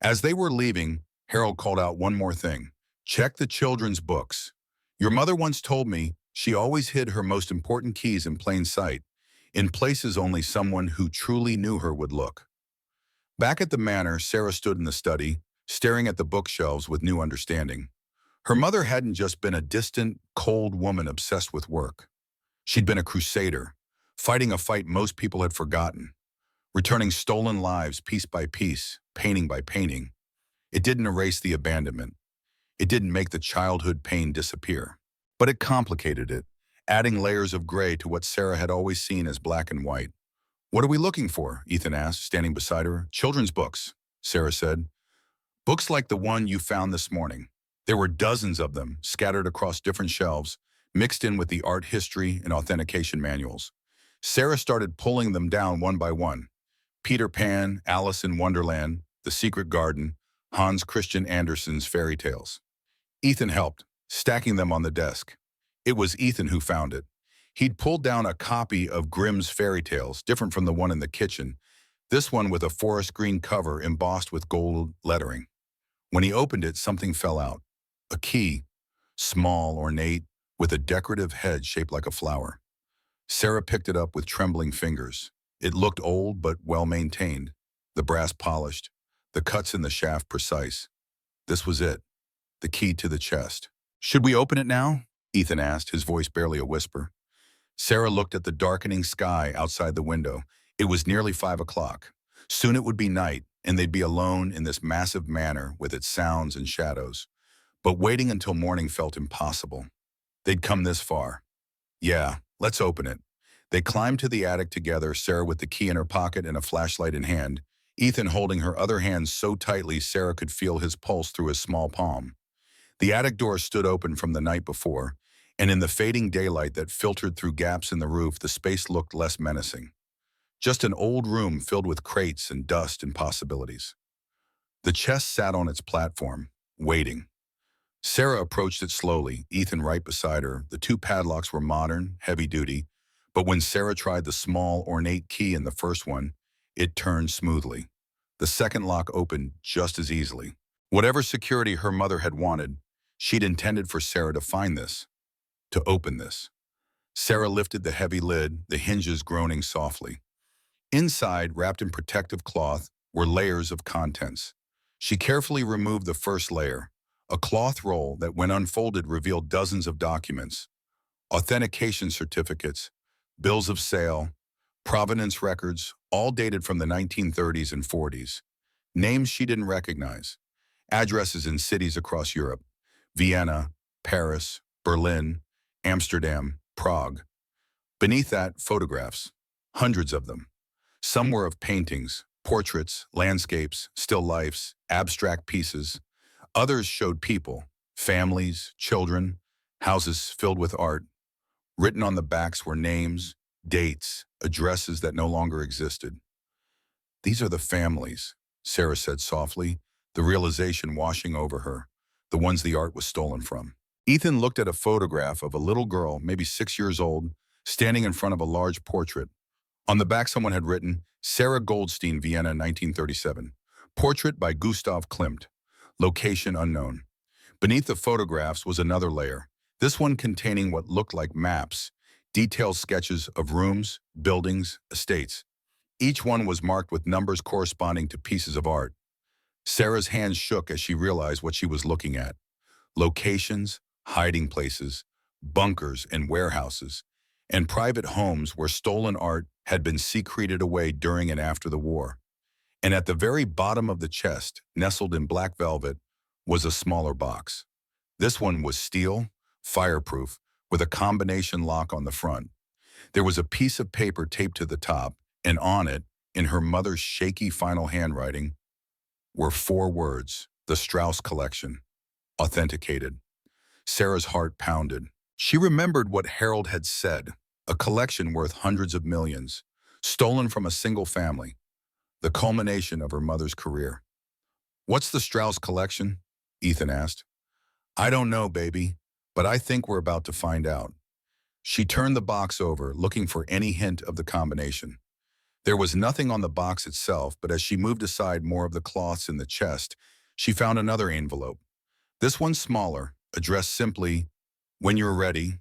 Speaker 1: As they were leaving, Harold called out one more thing. Check the children's books. Your mother once told me she always hid her most important keys in plain sight, in places only someone who truly knew her would look. Back at the manor, Sarah stood in the study, staring at the bookshelves with new understanding. Her mother hadn't just been a distant, cold woman obsessed with work. She'd been a crusader, fighting a fight most people had forgotten, returning stolen lives piece by piece, painting by painting. It didn't erase the abandonment. It didn't make the childhood pain disappear. But it complicated it, adding layers of gray to what Sarah had always seen as black and white. What are we looking for? Ethan asked, standing beside her. Children's books, Sarah said. Books like the one you found this morning. There were dozens of them, scattered across different shelves, mixed in with the art history and authentication manuals. Sarah started pulling them down one by one. Peter Pan, Alice in Wonderland, The Secret Garden, Hans Christian Andersen's fairy tales. Ethan helped, stacking them on the desk. It was Ethan who found it. He'd pulled down a copy of Grimm's fairy tales, different from the one in the kitchen, this one with a forest green cover embossed with gold lettering. When he opened it, something fell out. A key, small, ornate, with a decorative head shaped like a flower. Sarah picked it up with trembling fingers. It looked old but well-maintained, the brass polished, the cuts in the shaft precise. This was it, the key to the chest. Should we open it now? Ethan asked, his voice barely a whisper. Sarah looked at the darkening sky outside the window. It was nearly 5 o'clock. Soon it would be night, and they'd be alone in this massive manor with its sounds and shadows. But waiting until morning felt impossible. They'd come this far. Yeah, let's open it. They climbed to the attic together, Sarah with the key in her pocket and a flashlight in hand, Ethan holding her other hand so tightly Sarah could feel his pulse through his small palm. The attic door stood open from the night before, and in the fading daylight that filtered through gaps in the roof, the space looked less menacing. Just an old room filled with crates and dust and possibilities. The chest sat on its platform, waiting. Sarah approached it slowly, Ethan right beside her. The two padlocks were modern, heavy-duty, but when Sarah tried the small, ornate key in the first one, it turned smoothly. The second lock opened just as easily. Whatever security her mother had wanted, she'd intended for Sarah to find this, to open this. Sarah lifted the heavy lid, the hinges groaning softly. Inside, wrapped in protective cloth, were layers of contents. She carefully removed the first layer, a cloth roll that, when unfolded, revealed dozens of documents, authentication certificates, bills of sale, provenance records, all dated from the 1930s and 40s. Names she didn't recognize, addresses in cities across Europe, Vienna, Paris, Berlin, Amsterdam, Prague. Beneath that, photographs, hundreds of them. Some were of paintings, portraits, landscapes, still lifes, abstract pieces. Others showed people, families, children, houses filled with art. Written on the backs were names, dates, addresses that no longer existed. These are the families, Sarah said softly, the realization washing over her, the ones the art was stolen from. Ethan looked at a photograph of a little girl, maybe 6 years old, standing in front of a large portrait. On the back someone had written, Sarah Goldstein, Vienna, 1937. Portrait by Gustav Klimt. Location unknown. Beneath the photographs was another layer, this one containing what looked like maps, detailed sketches of rooms, buildings, estates. Each one was marked with numbers corresponding to pieces of art. Sarah's hands shook as she realized what she was looking at. Locations, hiding places, bunkers and warehouses, and private homes where stolen art had been secreted away during and after the war. And at the very bottom of the chest, nestled in black velvet, was a smaller box. This one was steel, fireproof, with a combination lock on the front. There was a piece of paper taped to the top, and on it, in her mother's shaky final handwriting, were 4 words, the Strauss collection, authenticated. Sarah's heart pounded. She remembered what Harold had said, a collection worth hundreds of millions, stolen from a single family, the culmination of her mother's career. What's the Strauss collection? Ethan asked. I don't know, baby, but I think we're about to find out. She turned the box over, looking for any hint of the combination. There was nothing on the box itself, but as she moved aside more of the cloths in the chest, she found another envelope. This one smaller, addressed simply, "When you're ready."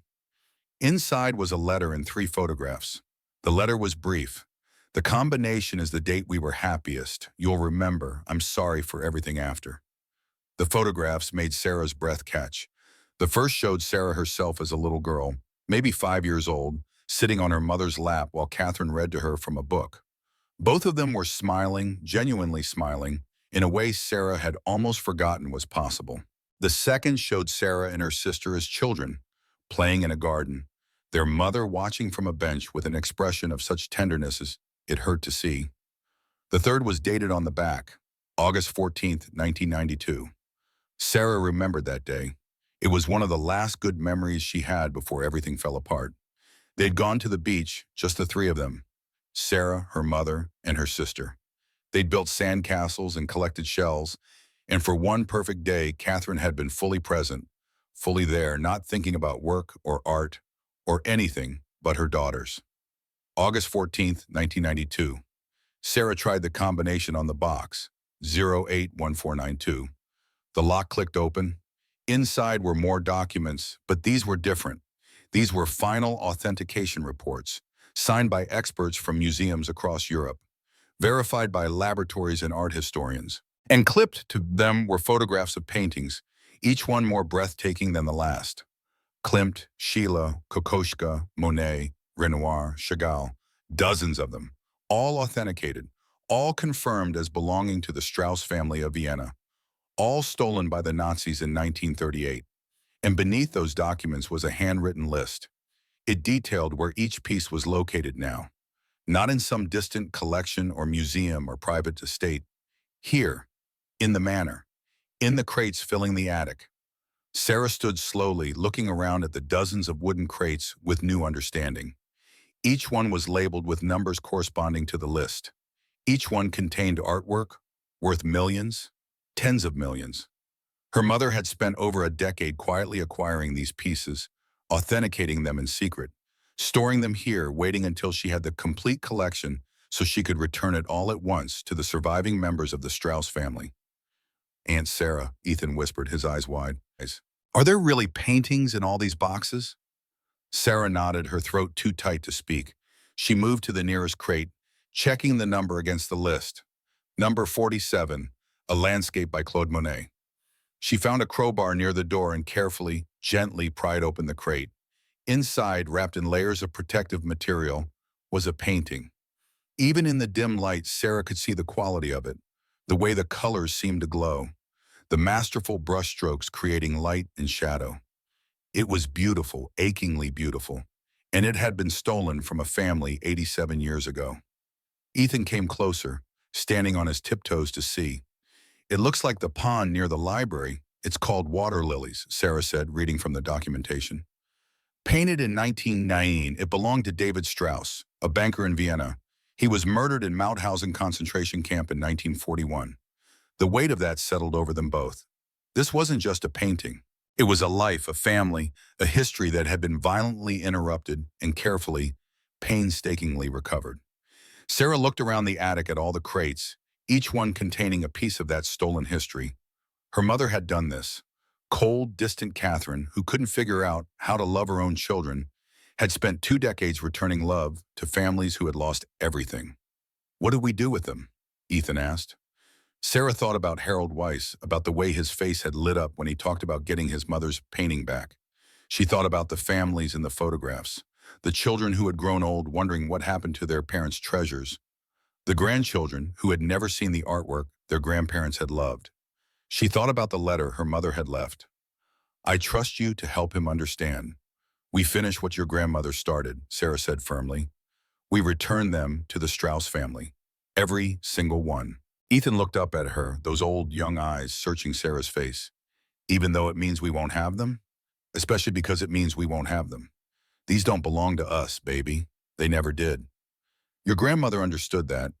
Speaker 1: Inside was a letter and 3 photographs. The letter was brief. The combination is the date we were happiest. You'll remember. I'm sorry for everything after. The photographs made Sarah's breath catch. The first showed Sarah herself as a little girl, maybe 5 years old, sitting on her mother's lap while Catherine read to her from a book. Both of them were smiling, genuinely smiling, in a way Sarah had almost forgotten was possible. The second showed Sarah and her sister as children, playing in a garden, their mother watching from a bench with an expression of such tenderness It hurt to see. The third was dated on the back, August 14th, 1992. Sarah remembered that day. It was one of the last good memories she had before everything fell apart. They'd gone to the beach, just the three of them. Sarah, her mother, and her sister. They'd built sandcastles and collected shells, and for one perfect day, Catherine had been fully present, fully there, not thinking about work or art or anything but her daughters. August 14th, 1992. Sarah tried the combination on the box, 081492. The lock clicked open. Inside were more documents, but these were different. These were final authentication reports, signed by experts from museums across Europe, verified by laboratories and art historians. And clipped to them were photographs of paintings, each one more breathtaking than the last. Klimt, Schiele, Kokoschka, Monet, Renoir, Chagall, dozens of them, all authenticated, all confirmed as belonging to the Strauss family of Vienna, all stolen by the Nazis in 1938. And beneath those documents was a handwritten list. It detailed where each piece was located now, not in some distant collection or museum or private estate. Here, in the manor, in the crates filling the attic. Sarah stood slowly, looking around at the dozens of wooden crates with new understanding. Each one was labeled with numbers corresponding to the list. Each one contained artwork worth millions, tens of millions. Her mother had spent over a decade quietly acquiring these pieces, authenticating them in secret, storing them here, waiting until she had the complete collection so she could return it all at once to the surviving members of the Strauss family. Aunt Sarah, Ethan whispered, his eyes wide. Are there really paintings in all these boxes? Sarah nodded, her throat too tight to speak. She moved to the nearest crate, checking the number against the list. Number 47, a landscape by Claude Monet. She found a crowbar near the door and carefully, gently pried open the crate. Inside, wrapped in layers of protective material, was a painting. Even in the dim light, Sarah could see the quality of it, the way the colors seemed to glow, the masterful brushstrokes creating light and shadow. It was beautiful, achingly beautiful, and it had been stolen from a family 87 years ago. Ethan came closer, standing on his tiptoes to see. It looks like the pond near the library. It's called Water Lilies, Sarah said, reading from the documentation. Painted in 1919, it belonged to David Strauss, a banker in Vienna. He was murdered in Mauthausen concentration camp in 1941. The weight of that settled over them both. This wasn't just a painting. It was a life, a family, a history that had been violently interrupted and carefully, painstakingly recovered. Sarah looked around the attic at all the crates, each one containing a piece of that stolen history. Her mother had done this. Cold, distant Catherine, who couldn't figure out how to love her own children, had spent 2 decades returning love to families who had lost everything. What did we do with them? Ethan asked. Sarah thought about Harold Weiss, about the way his face had lit up when he talked about getting his mother's painting back. She thought about the families in the photographs, the children who had grown old wondering what happened to their parents' treasures, the grandchildren who had never seen the artwork their grandparents had loved. She thought about the letter her mother had left. I trust you to help him understand. We finish what your grandmother started, Sarah said firmly. We return them to the Strauss family. Every single one. Ethan looked up at her, those old young eyes searching Sarah's face. Even though it means we won't have them? Especially because it means we won't have them. These don't belong to us, baby. They never did. Your grandmother understood that.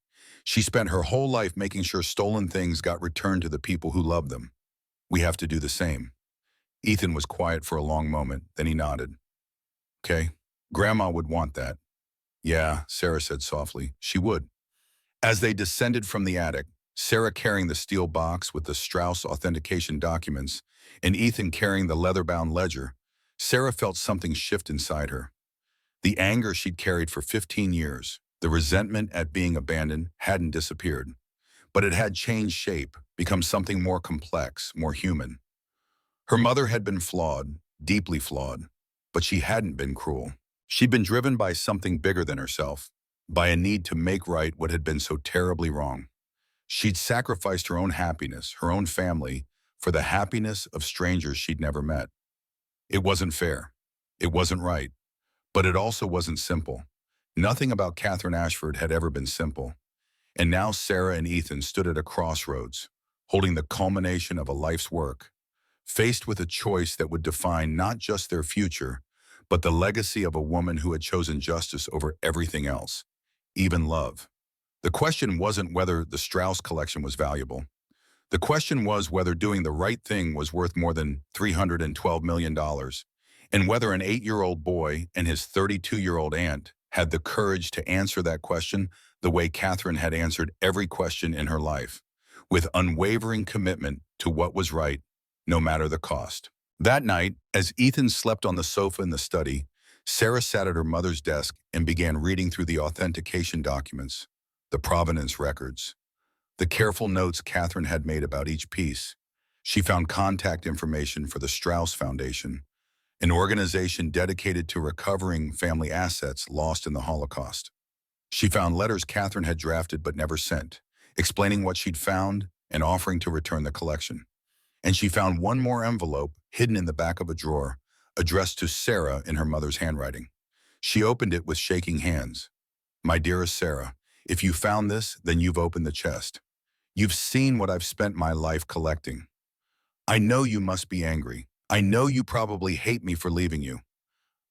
Speaker 1: She spent her whole life making sure stolen things got returned to the people who loved them. We have to do the same. Ethan was quiet for a long moment, then he nodded. Okay, Grandma would want that. Yeah, Sarah said softly, she would. As they descended from the attic, Sarah carrying the steel box with the Strauss authentication documents and Ethan carrying the leather-bound ledger, Sarah felt something shift inside her. The anger she'd carried for 15 years, the resentment at being abandoned, hadn't disappeared. But it had changed shape, become something more complex, more human. Her mother had been flawed, deeply flawed, but she hadn't been cruel. She'd been driven by something bigger than herself, by a need to make right what had been so terribly wrong. She'd sacrificed her own happiness, her own family, for the happiness of strangers she'd never met. It wasn't fair. It wasn't right. But it also wasn't simple. Nothing about Catherine Ashford had ever been simple. And now Sarah and Ethan stood at a crossroads, holding the culmination of a life's work, faced with a choice that would define not just their future, but the legacy of a woman who had chosen justice over everything else, even love. The question wasn't whether the Strauss collection was valuable. The question was whether doing the right thing was worth more than $312 million, and whether an 8-year-old boy and his 32-year-old aunt had the courage to answer that question the way Catherine had answered every question in her life, with unwavering commitment to what was right, no matter the cost. That night, as Ethan slept on the sofa in the study, Sarah sat at her mother's desk and began reading through the authentication documents, the provenance records, the careful notes Catherine had made about each piece. She found contact information for the Strauss Foundation, an organization dedicated to recovering family assets lost in the Holocaust. She found letters Catherine had drafted but never sent, explaining what she'd found and offering to return the collection. And she found one more envelope hidden in the back of a drawer, addressed to Sarah in her mother's handwriting. She opened it with shaking hands. "My dearest Sarah, if you found this, then you've opened the chest. You've seen what I've spent my life collecting. I know you must be angry. I know you probably hate me for leaving you.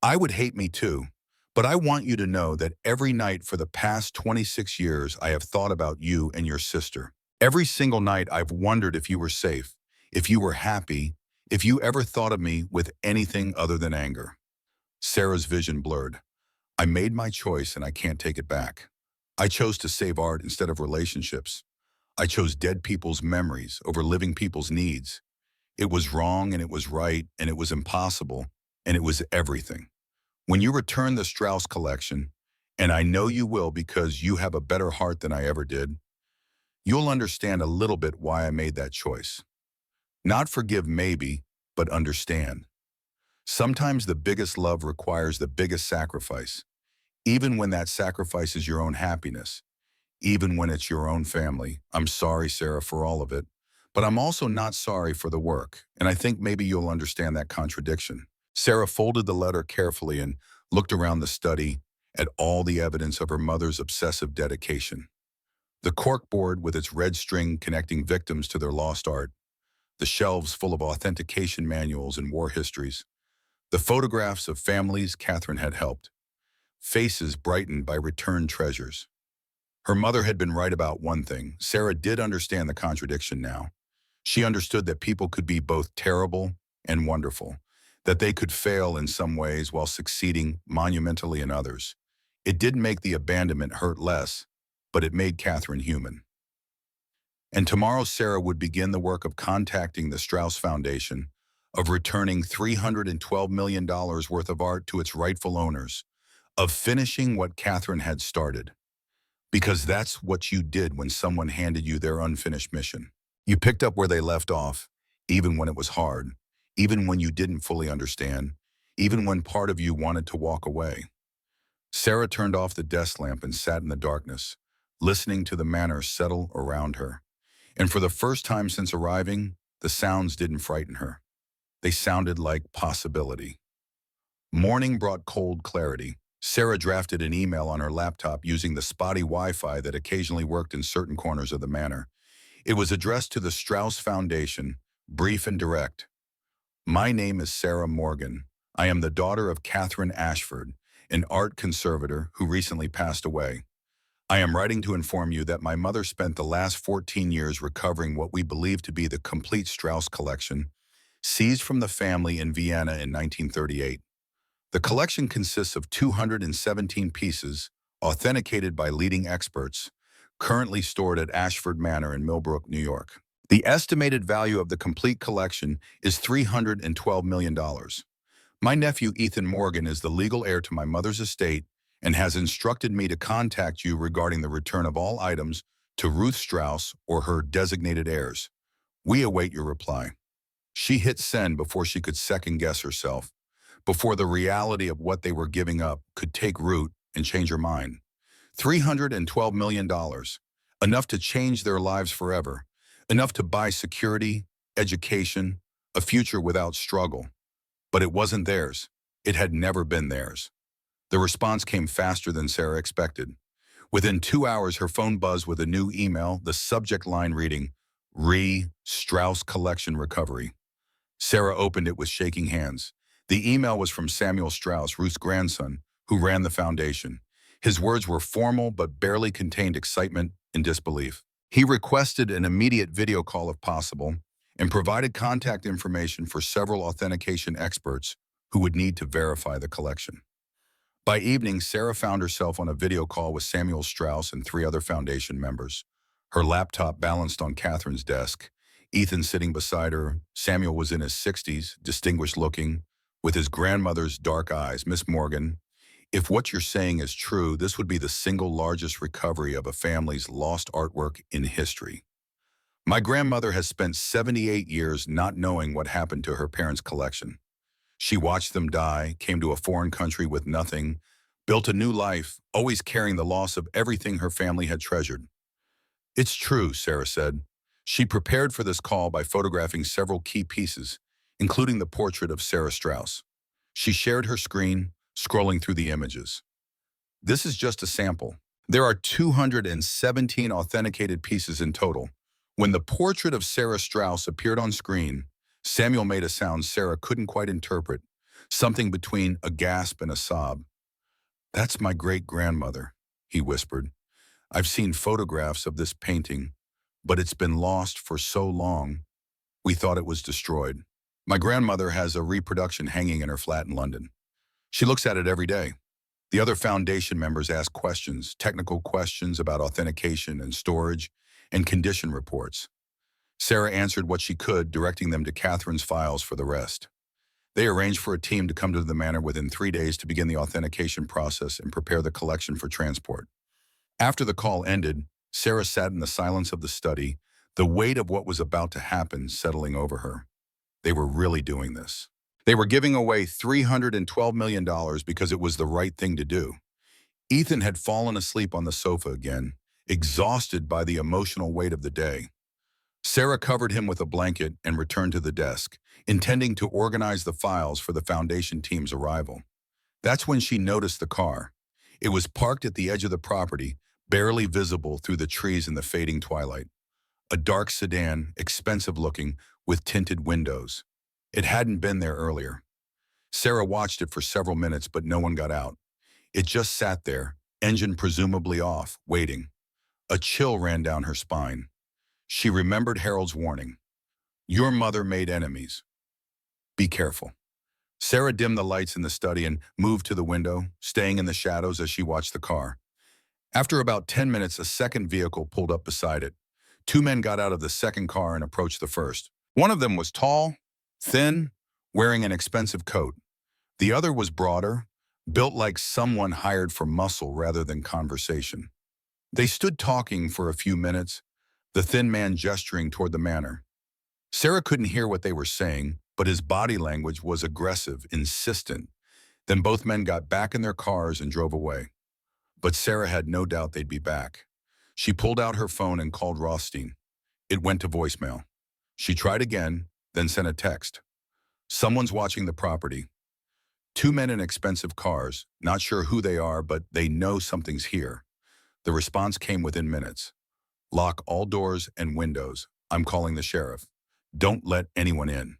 Speaker 1: I would hate me too, but I want you to know that every night for the past 26 years I have thought about you and your sister. Every single night I've wondered if you were safe, if you were happy, if you ever thought of me with anything other than anger." Sarah's vision blurred. "I made my choice and I can't take it back. I chose to save art instead of relationships. I chose dead people's memories over living people's needs. It was wrong and it was right and it was impossible and it was everything. When you return the Strauss collection, and I know you will because you have a better heart than I ever did, you'll understand a little bit why I made that choice. Not forgive maybe, but understand. Sometimes the biggest love requires the biggest sacrifice, even when that sacrifice is your own happiness, even when it's your own family. I'm sorry, Sarah, for all of it, but I'm also not sorry for the work, and I think maybe you'll understand that contradiction." Sarah folded the letter carefully and looked around the study at all the evidence of her mother's obsessive dedication. The corkboard with its red string connecting victims to their lost art, the shelves full of authentication manuals and war histories, the photographs of families Catherine had helped, faces brightened by returned treasures. Her mother had been right about one thing. Sarah did understand the contradiction now. She understood that people could be both terrible and wonderful, that they could fail in some ways while succeeding monumentally in others. It didn't make the abandonment hurt less, but it made Catherine human. And tomorrow Sarah would begin the work of contacting the Strauss Foundation, of returning $312 million worth of art to its rightful owners, of finishing what Catherine had started. Because that's what you did when someone handed you their unfinished mission. You picked up where they left off, even when it was hard, even when you didn't fully understand, even when part of you wanted to walk away. Sarah turned off the desk lamp and sat in the darkness, listening to the manor settle around her. And for the first time since arriving, the sounds didn't frighten her. They sounded like possibility. Morning brought cold clarity. Sarah drafted an email on her laptop using the spotty Wi-Fi that occasionally worked in certain corners of the manor. It was addressed to the Strauss Foundation, brief and direct. "My name is Sarah Morgan. I am the daughter of Catherine Ashford, an art conservator who recently passed away. I am writing to inform you that my mother spent the last 14 years recovering what we believe to be the complete Strauss collection, seized from the family in Vienna in 1938. The collection consists of 217 pieces, authenticated by leading experts, currently stored at Ashford Manor in Millbrook, New York. The estimated value of the complete collection is $312 million. My nephew Ethan Morgan is the legal heir to my mother's estate and has instructed me to contact you regarding the return of all items to Ruth Strauss or her designated heirs. We await your reply." She hit send before she could second-guess herself, before the reality of what they were giving up could take root and change her mind. $312 million, enough to change their lives forever, enough to buy security, education, a future without struggle. But it wasn't theirs. It had never been theirs. The response came faster than Sarah expected. Within 2 hours, her phone buzzed with a new email, the subject line reading, Strauss Collection Recovery. Sarah opened it with shaking hands. The email was from Samuel Strauss, Ruth's grandson, who ran the foundation. His words were formal but barely contained excitement and disbelief. He requested an immediate video call if possible and provided contact information for several authentication experts who would need to verify the collection. By evening, Sarah found herself on a video call with Samuel Strauss and 3 other foundation members. Her laptop balanced on Catherine's desk, Ethan sitting beside her. Samuel was in his 60s, distinguished looking, with his grandmother's dark eyes. Miss Morgan, if what you're saying is true, this would be the single largest recovery of a family's lost artwork in history. My grandmother has spent 78 years not knowing what happened to her parents' collection. She watched them die, came to a foreign country with nothing, built a new life, always carrying the loss of everything her family had treasured. It's true, Sarah said. She prepared for this call by photographing several key pieces, including the portrait of Sarah Strauss. She shared her screen, scrolling through the images. This is just a sample. There are 217 authenticated pieces in total. When the portrait of Sarah Strauss appeared on screen, Samuel made a sound Sarah couldn't quite interpret, something between a gasp and a sob. "That's my great-grandmother," he whispered. "I've seen photographs of this painting, but it's been lost for so long, we thought it was destroyed. My grandmother has a reproduction hanging in her flat in London. She looks at it every day." The other foundation members asked questions, technical questions about authentication and storage and condition reports. Sarah answered what she could, directing them to Catherine's files for the rest. They arranged for a team to come to the manor within 3 days to begin the authentication process and prepare the collection for transport. After the call ended, Sarah sat in the silence of the study, the weight of what was about to happen settling over her. They were really doing this. They were giving away $312 million because it was the right thing to do. Ethan had fallen asleep on the sofa again, exhausted by the emotional weight of the day. Sarah covered him with a blanket and returned to the desk, intending to organize the files for the foundation team's arrival. That's when she noticed the car. It was parked at the edge of the property, barely visible through the trees in the fading twilight. A dark sedan, expensive-looking, with tinted windows. It hadn't been there earlier. Sarah watched it for several minutes, but no one got out. It just sat there, engine presumably off, waiting. A chill ran down her spine. She remembered Harold's warning. "Your mother made enemies. Be careful." Sarah dimmed the lights in the study and moved to the window, staying in the shadows as she watched the car. After about 10 minutes, a second vehicle pulled up beside it. 2 men got out of the second car and approached the first. One of them was tall, thin, wearing an expensive coat. The other was broader, built like someone hired for muscle rather than conversation. They stood talking for a few minutes, the thin man gesturing toward the manor. Sarah couldn't hear what they were saying, but his body language was aggressive, insistent. Then both men got back in their cars and drove away. But Sarah had no doubt they'd be back. She pulled out her phone and called Rothstein. It went to voicemail. She tried again, then sent a text. "Someone's watching the property. 2 men in expensive cars, not sure who they are, but they know something's here." The response came within minutes. "Lock all doors and windows. I'm calling the sheriff. Don't let anyone in."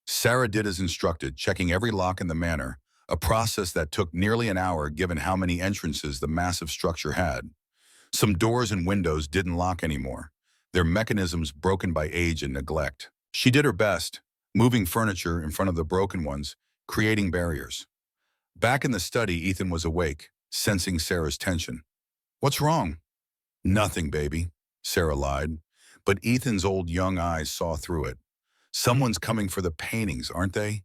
Speaker 1: Sarah did as instructed, checking every lock in the manor, a process that took nearly an hour given how many entrances the massive structure had. Some doors and windows didn't lock anymore, their mechanisms broken by age and neglect. She did her best, moving furniture in front of the broken ones, creating barriers. Back in the study, Ethan was awake, sensing Sarah's tension. "What's wrong?" "Nothing, baby," Sarah lied, but Ethan's old young eyes saw through it. "Someone's coming for the paintings, aren't they?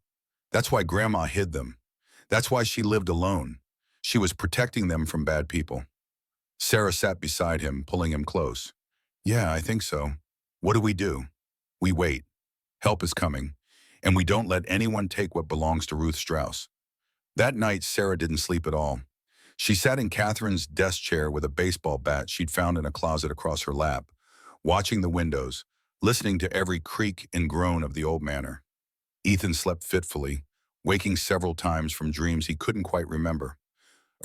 Speaker 1: That's why Grandma hid them. That's why she lived alone. She was protecting them from bad people." Sarah sat beside him, pulling him close. "Yeah, I think so. What do we do?" "We wait. Help is coming. And we don't let anyone take what belongs to Ruth Strauss." That night, Sarah didn't sleep at all. She sat in Catherine's desk chair with a baseball bat she'd found in a closet across her lap, watching the windows, listening to every creak and groan of the old manor. Ethan slept fitfully, waking several times from dreams he couldn't quite remember.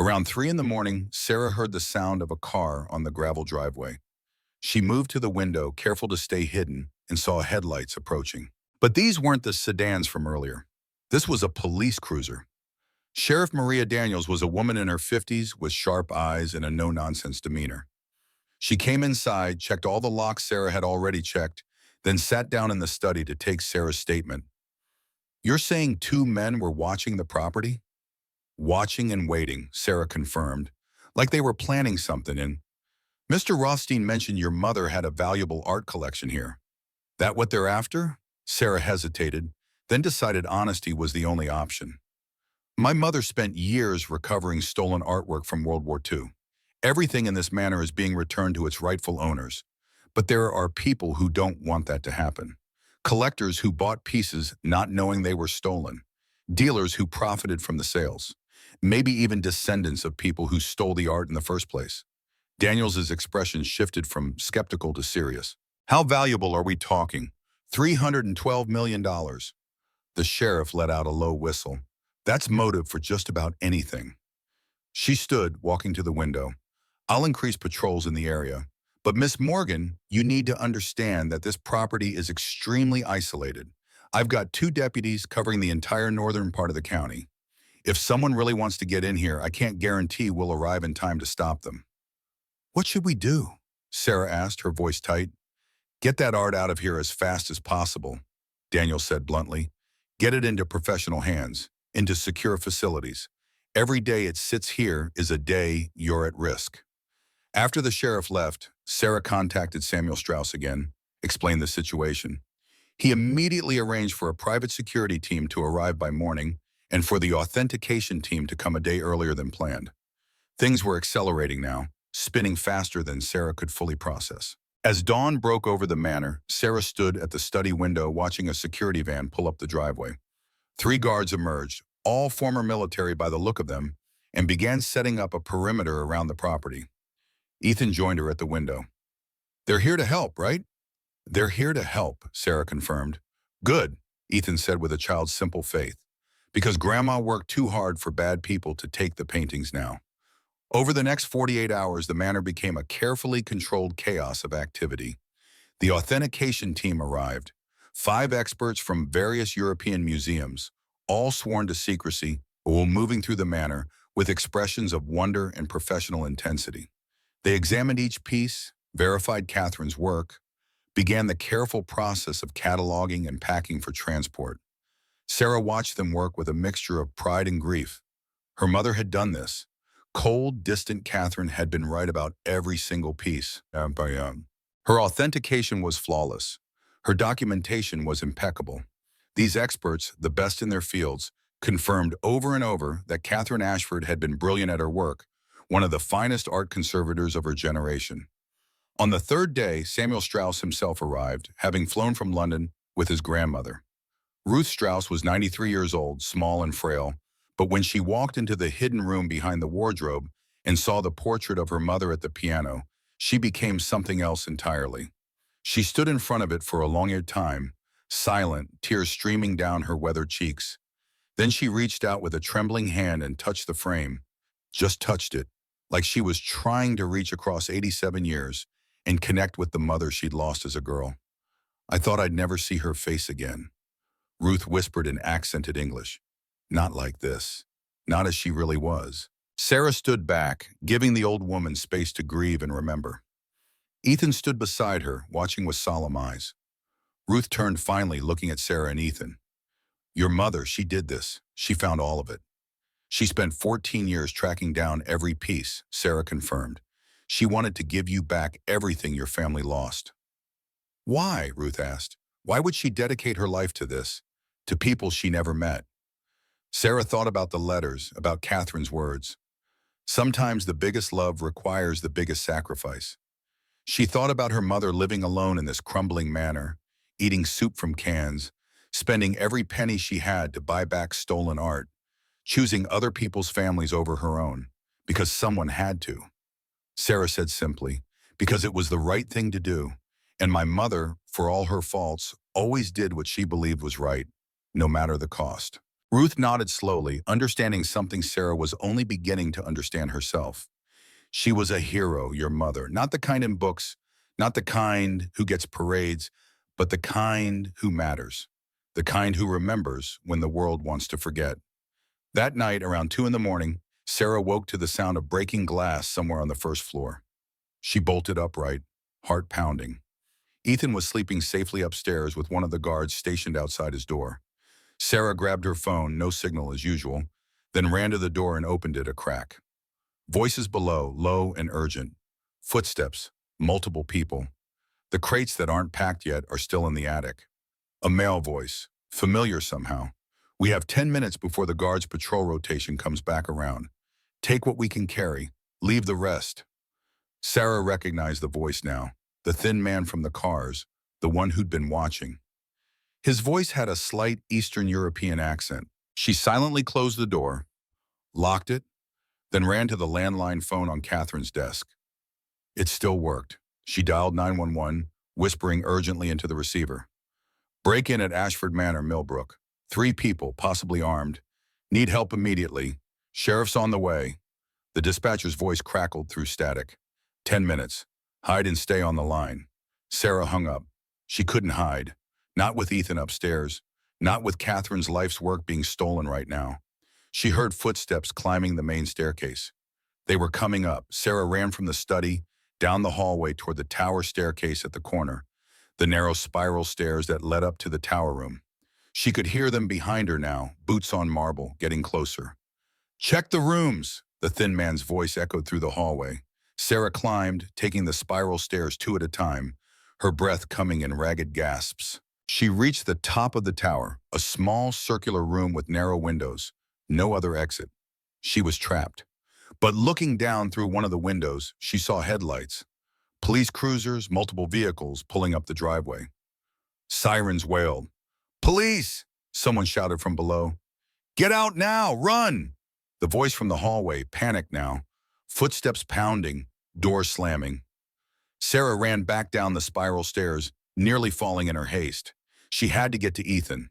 Speaker 1: Around 3 in the morning, Sarah heard the sound of a car on the gravel driveway. She moved to the window, careful to stay hidden, and saw headlights approaching. But these weren't the sedans from earlier. This was a police cruiser. Sheriff Maria Daniels was a woman in her 50s with sharp eyes and a no-nonsense demeanor. She came inside, checked all the locks Sarah had already checked, then sat down in the study to take Sarah's statement. "You're saying two men were watching the property?" "Watching and waiting," Sarah confirmed, like they were planning something. And "Mr. Rothstein mentioned your mother had a valuable art collection here. That what they're after?" Sarah hesitated, then decided honesty was the only option. "My mother spent years recovering stolen artwork from World War II. Everything in this manor is being returned to its rightful owners. But there are people who don't want that to happen. Collectors who bought pieces not knowing they were stolen. Dealers who profited from the sales. Maybe even descendants of people who stole the art in the first place." Daniels's expression shifted from skeptical to serious. "How valuable are we talking? $312 million. The sheriff let out a low whistle. "That's motive for just about anything." She stood, walking to the window. "I'll increase patrols in the area. But Miss Morgan, you need to understand that this property is extremely isolated. I've got 2 deputies covering the entire northern part of the county. If someone really wants to get in here, I can't guarantee we'll arrive in time to stop them." "What should we do?" Sarah asked, her voice tight. "Get that art out of here as fast as possible," Daniel said bluntly. "Get it into professional hands, into secure facilities. Every day it sits here is a day you're at risk." After the sheriff left, Sarah contacted Samuel Strauss again, explained the situation. He immediately arranged for a private security team to arrive by morning and for the authentication team to come a day earlier than planned. Things were accelerating now, spinning faster than Sarah could fully process. As dawn broke over the manor, Sarah stood at the study window watching a security van pull up the driveway. 3 guards emerged, all former military by the look of them, and began setting up a perimeter around the property. Ethan joined her at the window. "They're here to help, right?" "They're here to help," Sarah confirmed. "Good," Ethan said with a child's simple faith, "because Grandma worked too hard for bad people to take the paintings now." Over the next 48 hours, the manor became a carefully controlled chaos of activity. The authentication team arrived. 5 experts from various European museums, all sworn to secrecy, while moving through the manor with expressions of wonder and professional intensity. They examined each piece, verified Catherine's work, began the careful process of cataloging and packing for transport. Sarah watched them work with a mixture of pride and grief. Her mother had done this. Cold, distant Catherine had been right about every single piece. Her authentication was flawless. Her documentation was impeccable. These experts, the best in their fields, confirmed over and over that Catherine Ashford had been brilliant at her work, one of the finest art conservators of her generation. On the 3rd day, Samuel Strauss himself arrived, having flown from London with his grandmother. Ruth Strauss was 93 years old, small and frail, but when she walked into the hidden room behind the wardrobe and saw the portrait of her mother at the piano, she became something else entirely. She stood in front of it for a long time, silent, tears streaming down her weathered cheeks. Then she reached out with a trembling hand and touched the frame, just touched it, like she was trying to reach across 87 years and connect with the mother she'd lost as a girl. "I thought I'd never see her face again," Ruth whispered in accented English. "Not like this. Not as she really was." Sarah stood back, giving the old woman space to grieve and remember. Ethan stood beside her, watching with solemn eyes. Ruth turned finally, looking at Sarah and Ethan. "Your mother, she did this. She found all of it. She spent 14 years tracking down every piece," Sarah confirmed. "She wanted to give you back everything your family lost." "Why?" Ruth asked. "Why would she dedicate her life to this, to people she never met?" Sarah thought about the letters, about Catherine's words. Sometimes the biggest love requires the biggest sacrifice. She thought about her mother living alone in this crumbling manor, eating soup from cans, spending every penny she had to buy back stolen art, choosing other people's families over her own, because someone had to. Sarah said simply, "Because it was the right thing to do, and my mother, for all her faults, always did what she believed was right, no matter the cost." Ruth nodded slowly, understanding something Sarah was only beginning to understand herself. She was a hero, your mother, not the kind in books, not the kind who gets parades, but the kind who matters, the kind who remembers when the world wants to forget. That night, around 2 in the morning, Sarah woke to the sound of breaking glass somewhere on the first floor. She bolted upright, heart pounding. Ethan was sleeping safely upstairs with one of the guards stationed outside his door. Sarah grabbed her phone, no signal as usual, then ran to the door and opened it a crack. Voices below, low and urgent. Footsteps, multiple people. The crates that aren't packed yet are still in the attic. A male voice, familiar somehow. We have 10 minutes before the guards' patrol rotation comes back around. Take what we can carry, leave the rest. Sarah recognized the voice now, the thin man from the cars, the one who'd been watching. His voice had a slight Eastern European accent. She silently closed the door, locked it, then ran to the landline phone on Catherine's desk. It still worked. She dialed 911, whispering urgently into the receiver. Break in at Ashford Manor, Millbrook. 3 people, possibly armed. Need help immediately. Sheriff's on the way. The dispatcher's voice crackled through static. 10 minutes. Hide and stay on the line. Sarah hung up. She couldn't hide. Not with Ethan upstairs. Not with Catherine's life's work being stolen right now. She heard footsteps climbing the main staircase. They were coming up. Sarah ran from the study, down the hallway toward the tower staircase at the corner, the narrow spiral stairs that led up to the tower room. She could hear them behind her now, boots on marble, getting closer. Check the rooms, the thin man's voice echoed through the hallway. Sarah climbed, taking the spiral stairs 2 at a time, her breath coming in ragged gasps. She reached the top of the tower, a small circular room with narrow windows, no other exit. She was trapped. But looking down through one of the windows, she saw headlights. Police cruisers, multiple vehicles pulling up the driveway. Sirens wailed. Police! Someone shouted from below. Get out now! Run! The voice from the hallway, panicked now. Footsteps pounding, doors slamming. Sarah ran back down the spiral stairs, nearly falling in her haste. She had to get to Ethan.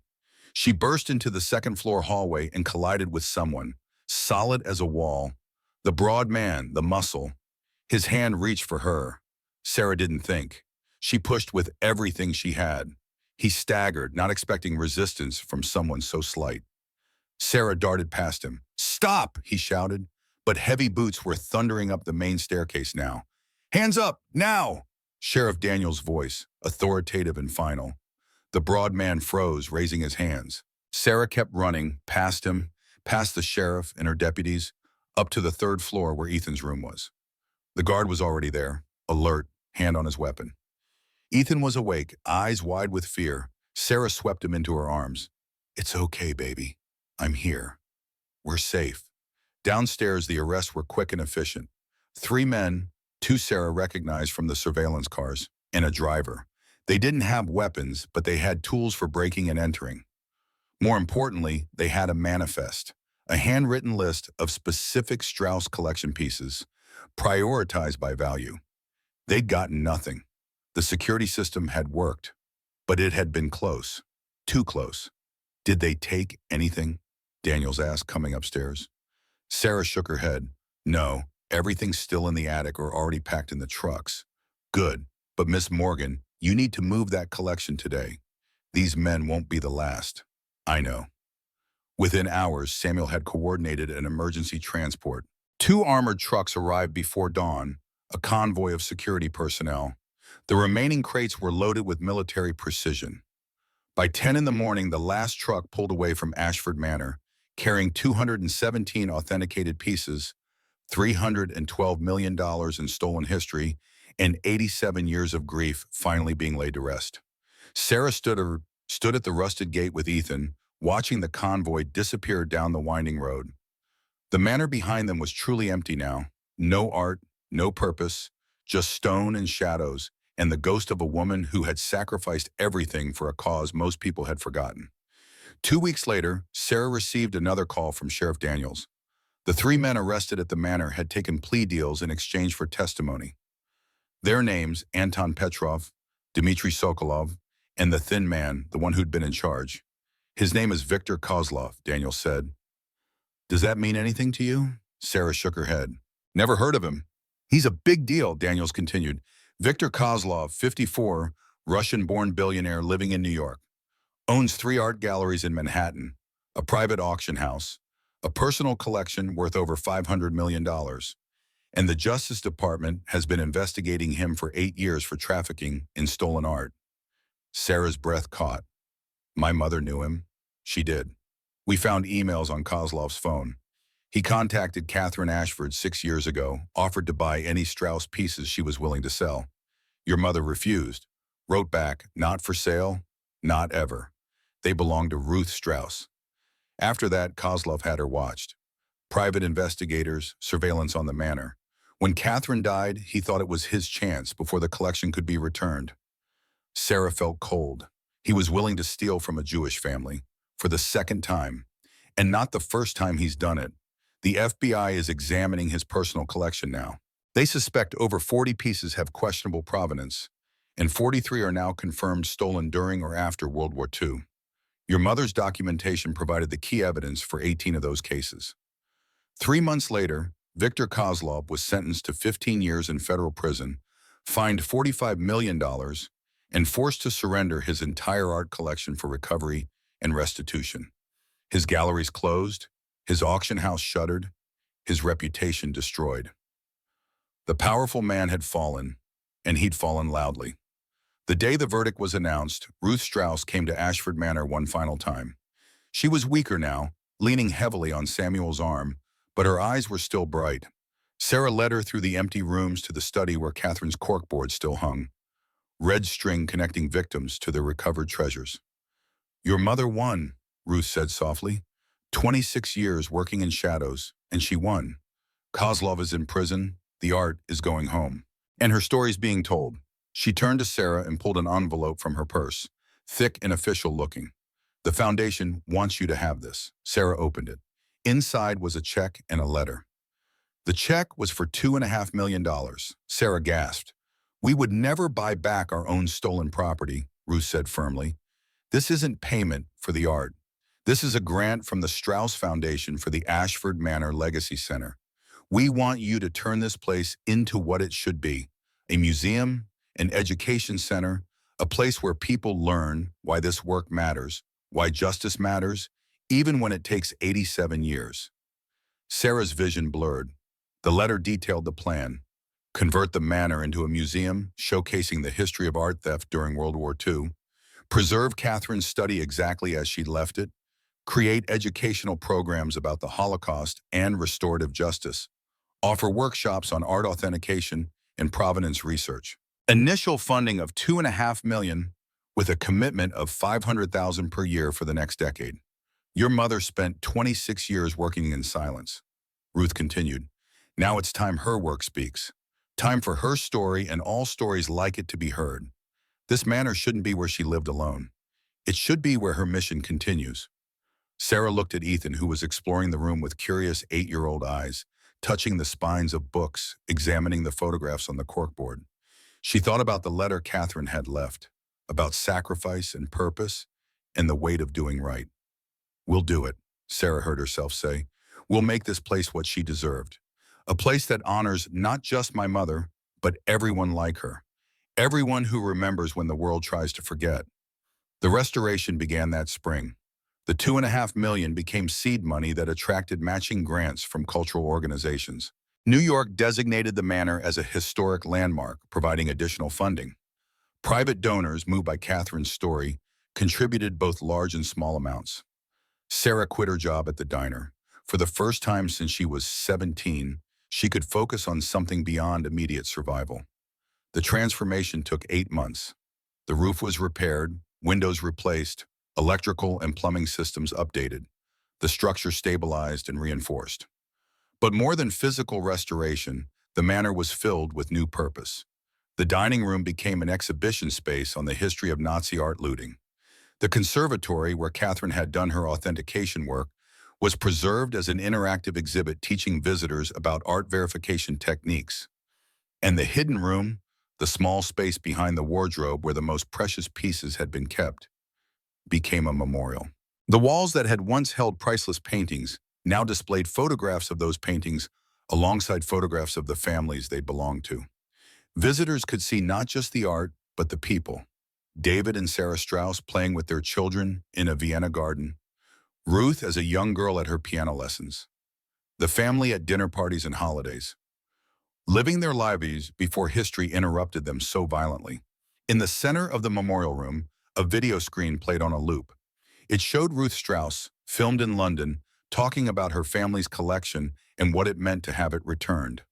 Speaker 1: She burst into the second-floor hallway and collided with someone, solid as a wall. The broad man, the muscle. His hand reached for her. Sarah didn't think. She pushed with everything she had. He staggered, not expecting resistance from someone so slight. Sarah darted past him. Stop, he shouted, but heavy boots were thundering up the main staircase now. Hands up, now! Sheriff Daniels' voice, authoritative and final. The broad man froze, raising his hands. Sarah kept running, past him, past the sheriff and her deputies, up to the 3rd floor where Ethan's room was. The guard was already there, alert, hand on his weapon. Ethan was awake, eyes wide with fear. Sarah swept him into her arms. It's okay, baby. I'm here. We're safe. Downstairs, the arrests were quick and efficient. 3 men, 2 Sarah recognized from the surveillance cars, and a driver. They didn't have weapons, but they had tools for breaking and entering. More importantly, they had a manifest, a handwritten list of specific Strauss collection pieces, prioritized by value. They'd gotten nothing. The security system had worked, but it had been close, too close. Did they take anything? Daniels asked, coming upstairs. Sarah shook her head. No, everything's still in the attic or already packed in the trucks. Good, but Miss Morgan, you need to move that collection today. These men won't be the last. I know. Within hours, Samuel had coordinated an emergency transport. 2 armored trucks arrived before dawn, a convoy of security personnel. The remaining crates were loaded with military precision. By 10 in the morning, the last truck pulled away from Ashford Manor, carrying 217 authenticated pieces, $312 million in stolen history, and 87 years of grief finally being laid to rest. Sarah stood at the rusted gate with Ethan, watching the convoy disappear down the winding road. The manor behind them was truly empty now. No art, no purpose, just stone and shadows, and the ghost of a woman who had sacrificed everything for a cause most people had forgotten. 2 weeks later, Sarah received another call from Sheriff Daniels. The 3 men arrested at the manor had taken plea deals in exchange for testimony. Their names, Anton Petrov, Dmitry Sokolov, and the thin man, the one who'd been in charge. His name is Viktor Kozlov, Daniel said. Does that mean anything to you? Sarah shook her head. Never heard of him. He's a big deal, Daniels continued. Viktor Kozlov, 54, Russian-born billionaire living in New York. Owns 3 art galleries in Manhattan, a private auction house, a personal collection worth over $500 million, and the Justice Department has been investigating him for 8 years for trafficking in stolen art. Sarah's breath caught. My mother knew him. She did. We found emails on Kozlov's phone. He contacted Catherine Ashford 6 years ago, offered to buy any Strauss pieces she was willing to sell. Your mother refused, wrote back, not for sale, not ever. They belonged to Ruth Strauss. After that, Kozlov had her watched. Private investigators, surveillance on the manor. When Catherine died, he thought it was his chance before the collection could be returned. Sarah felt cold. He was willing to steal from a Jewish family, for the second time, and not the first time he's done it. The FBI is examining his personal collection now. They suspect over 40 pieces have questionable provenance, and 43 are now confirmed stolen during or after World War II. Your mother's documentation provided the key evidence for 18 of those cases. 3 months later, Viktor Kozlov was sentenced to 15 years in federal prison, fined $45 million, and forced to surrender his entire art collection for recovery and restitution. His galleries closed, his auction house shuttered, his reputation destroyed. The powerful man had fallen, and he'd fallen loudly. The day the verdict was announced, Ruth Strauss came to Ashford Manor one final time. She was weaker now, leaning heavily on Samuel's arm, but her eyes were still bright. Sarah led her through the empty rooms to the study where Catherine's corkboard still hung, red string connecting victims to their recovered treasures. Your mother won, Ruth said softly. 26 years working in shadows, and she won. Kozlov is in prison, the art is going home. And her story's being told. She turned to Sarah and pulled an envelope from her purse, thick and official looking. The foundation wants you to have this. Sarah opened it. Inside was a check and a letter. The check was for $2.5 million. Sarah gasped. We would never buy back our own stolen property, Ruth said firmly. This isn't payment for the art. This is a grant from the Strauss Foundation for the Ashford Manor Legacy Center. We want you to turn this place into what it should be, a museum, an education center, a place where people learn why this work matters, why justice matters, even when it takes 87 years. Sarah's vision blurred. The letter detailed the plan. Convert the manor into a museum, showcasing the history of art theft during World War II. Preserve Catherine's study exactly as she left it. Create educational programs about the Holocaust and restorative justice. Offer workshops on art authentication and provenance research. Initial funding of $2.5 million with a commitment of $500,000 per year for the next decade. Your mother spent 26 years working in silence. Ruth continued. Now it's time her work speaks. Time for her story and all stories like it to be heard. This manor shouldn't be where she lived alone. It should be where her mission continues. Sarah looked at Ethan, who was exploring the room with curious 8-year-old eyes, touching the spines of books, examining the photographs on the corkboard. She thought about the letter Catherine had left, about sacrifice and purpose, and the weight of doing right. We'll do it, Sarah heard herself say. We'll make this place what she deserved. A place that honors not just my mother, but everyone like her. Everyone who remembers when the world tries to forget. The restoration began that spring. The $2.5 million became seed money that attracted matching grants from cultural organizations. New York designated the manor as a historic landmark, providing additional funding. Private donors, moved by Catherine's story, contributed both large and small amounts. Sarah quit her job at the diner. For the first time since she was 17, she could focus on something beyond immediate survival. The transformation took 8 months. The roof was repaired, windows replaced, electrical and plumbing systems updated, the structure stabilized and reinforced. But more than physical restoration, the manor was filled with new purpose. The dining room became an exhibition space on the history of Nazi art looting. The conservatory, where Catherine had done her authentication work, was preserved as an interactive exhibit teaching visitors about art verification techniques. And the hidden room, the small space behind the wardrobe where the most precious pieces had been kept, became a memorial. The walls that had once held priceless paintings now displayed photographs of those paintings alongside photographs of the families they belonged to. Visitors could see not just the art, but the people. David and Sarah Strauss playing with their children in a Vienna garden. Ruth as a young girl at her piano lessons. The family at dinner parties and holidays. Living their lives before history interrupted them so violently. In the center of the memorial room, a video screen played on a loop. It showed Ruth Strauss, filmed in London, talking about her family's collection and what it meant to have it returned.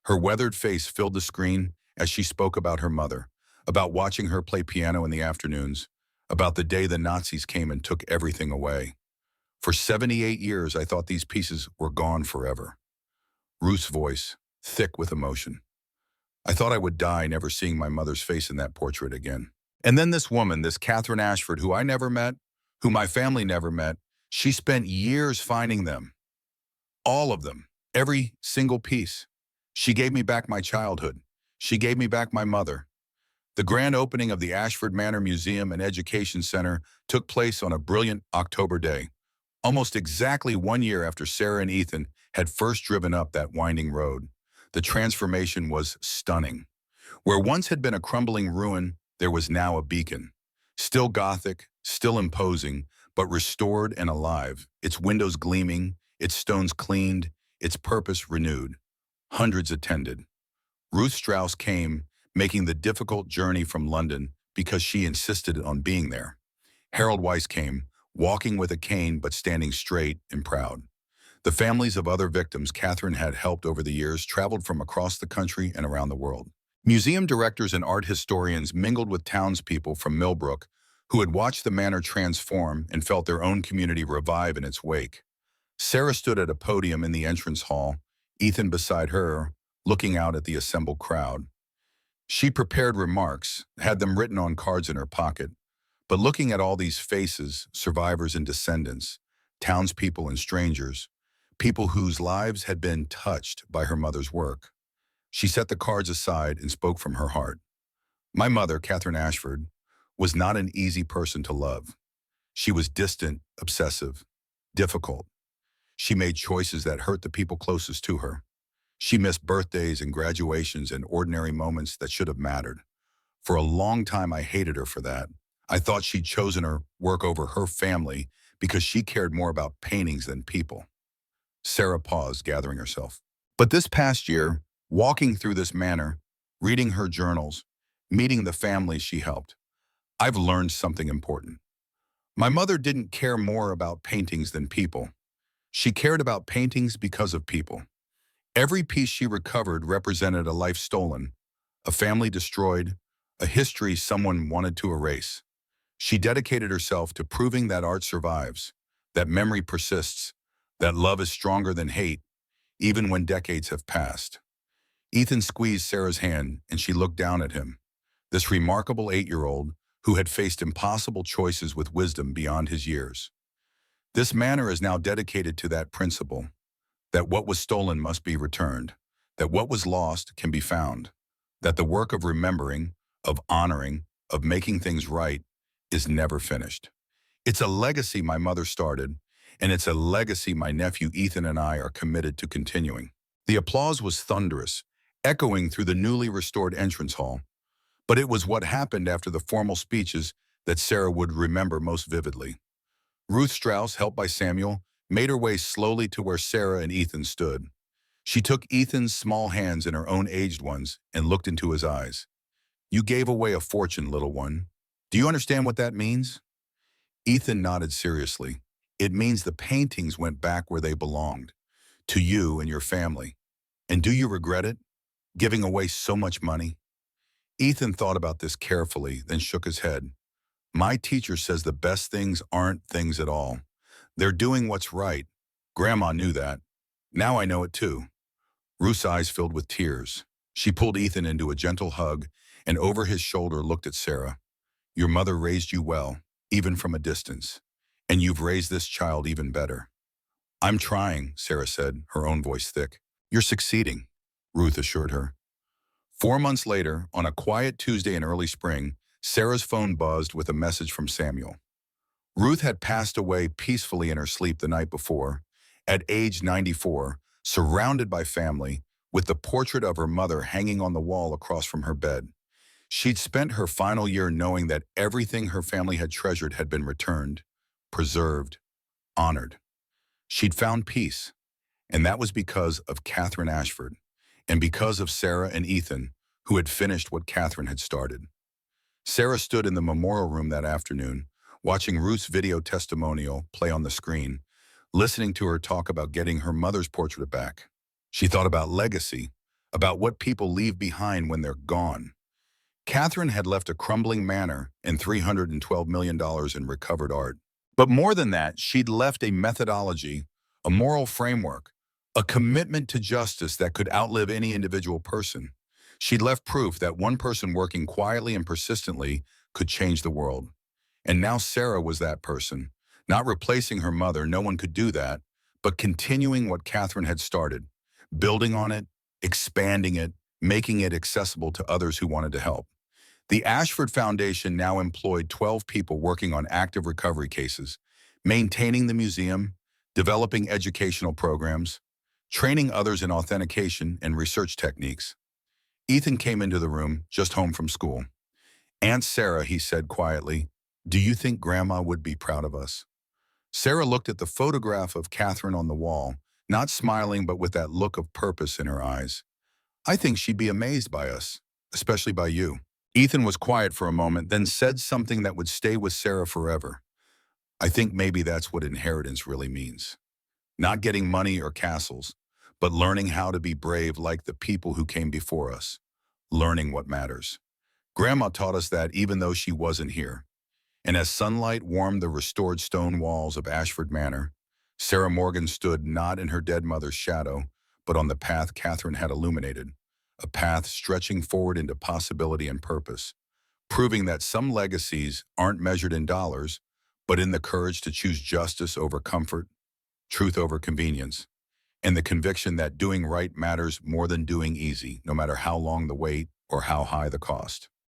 Speaker 1: Her weathered face filled the screen as she spoke about her mother, about watching her play piano in the afternoons, about the day the Nazis came and took everything away. For 78 years, I thought these pieces were gone forever. Ruth's voice, thick with emotion. I thought I would die never seeing my mother's face in that portrait again. And then this woman, this Catherine Ashford, who I never met, who my family never met, she spent years finding them. All of them. Every single piece. She gave me back my childhood. She gave me back my mother. The grand opening of the Ashford Manor Museum and Education Center took place on a brilliant October day, almost exactly 1 year after Sarah and Ethan had first driven up that winding road. The transformation was stunning. Where once had been a crumbling ruin, there was now a beacon. Still Gothic, still imposing, but restored and alive, its windows gleaming, its stones cleaned, its purpose renewed. Hundreds attended. Ruth Strauss came, making the difficult journey from London because she insisted on being there. Harold Weiss came, walking with a cane but standing straight and proud. The families of other victims Catherine had helped over the years traveled from across the country and around the world. Museum directors and art historians mingled with townspeople from Millbrook who had watched the manor transform and felt their own community revive in its wake. Sarah stood at a podium in the entrance hall, Ethan beside her, looking out at the assembled crowd. She prepared remarks, had them written on cards in her pocket, but looking at all these faces, survivors and descendants, townspeople and strangers, people whose lives had been touched by her mother's work, she set the cards aside and spoke from her heart. My mother, Catherine Ashford, was not an easy person to love. She was distant, obsessive, difficult. She made choices that hurt the people closest to her. She missed birthdays and graduations and ordinary moments that should have mattered. For a long time, I hated her for that. I thought she'd chosen her work over her family because she cared more about paintings than people. Sarah paused, gathering herself. But this past year, walking through this manor, reading her journals, meeting the families she helped, I've learned something important. My mother didn't care more about paintings than people. She cared about paintings because of people. Every piece she recovered represented a life stolen, a family destroyed, a history someone wanted to erase. She dedicated herself to proving that art survives, that memory persists, that love is stronger than hate, even when decades have passed. Ethan squeezed Sarah's hand and she looked down at him, this remarkable 8-year-old who had faced impossible choices with wisdom beyond his years. This manor is now dedicated to that principle, that what was stolen must be returned, that what was lost can be found, that the work of remembering, of honoring, of making things right is never finished. It's a legacy my mother started, and it's a legacy my nephew Ethan and I are committed to continuing. The applause was thunderous, echoing through the newly restored entrance hall, but it was what happened after the formal speeches that Sarah would remember most vividly. Ruth Strauss, helped by Samuel, made her way slowly to where Sarah and Ethan stood. She took Ethan's small hands in her own aged ones and looked into his eyes. "You gave away a fortune, little one. Do you understand what that means?" Ethan nodded seriously. "It means the paintings went back where they belonged, to you and your family. And do you regret it, giving away so much money?" Ethan thought about this carefully, then shook his head. "My teacher says the best things aren't things at all. They're doing what's right. Grandma knew that. Now I know it too." Ruth's eyes filled with tears. She pulled Ethan into a gentle hug and over his shoulder looked at Sarah. "Your mother raised you well, even from a distance. And you've raised this child even better." "I'm trying," Sarah said, her own voice thick. "You're succeeding," Ruth assured her. 4 months later, on a quiet Tuesday in early spring, Sarah's phone buzzed with a message from Samuel. Ruth had passed away peacefully in her sleep the night before, at age 94, surrounded by family, with the portrait of her mother hanging on the wall across from her bed. She'd spent her final year knowing that everything her family had treasured had been returned, preserved, honored. She'd found peace, and that was because of Catherine Ashford, and because of Sarah and Ethan, who had finished what Catherine had started. Sarah stood in the memorial room that afternoon, watching Ruth's video testimonial play on the screen, listening to her talk about getting her mother's portrait back. She thought about legacy, about what people leave behind when they're gone. Catherine had left a crumbling manor and $312 million in recovered art. But more than that, she'd left a methodology, a moral framework, a commitment to justice that could outlive any individual person. She'd left proof that one person working quietly and persistently could change the world. And now Sarah was that person, not replacing her mother, no one could do that, but continuing what Catherine had started, building on it, expanding it, making it accessible to others who wanted to help. The Ashford Foundation now employed 12 people working on active recovery cases, maintaining the museum, developing educational programs, training others in authentication and research techniques. Ethan came into the room, just home from school. "Aunt Sarah," he said quietly, "do you think Grandma would be proud of us?" Sarah looked at the photograph of Catherine on the wall, not smiling but with that look of purpose in her eyes. "I think she'd be amazed by us, especially by you." Ethan was quiet for a moment, then said something that would stay with Sarah forever. "I think maybe that's what inheritance really means. Not getting money or castles, but learning how to be brave like the people who came before us. Learning what matters. Grandma taught us that even though she wasn't here." And as sunlight warmed the restored stone walls of Ashford Manor, Sarah Morgan stood not in her dead mother's shadow, but on the path Catherine had illuminated, a path stretching forward into possibility and purpose, proving that some legacies aren't measured in dollars, but in the courage to choose justice over comfort, truth over convenience, and the conviction that doing right matters more than doing easy, no matter how long the wait or how high the cost.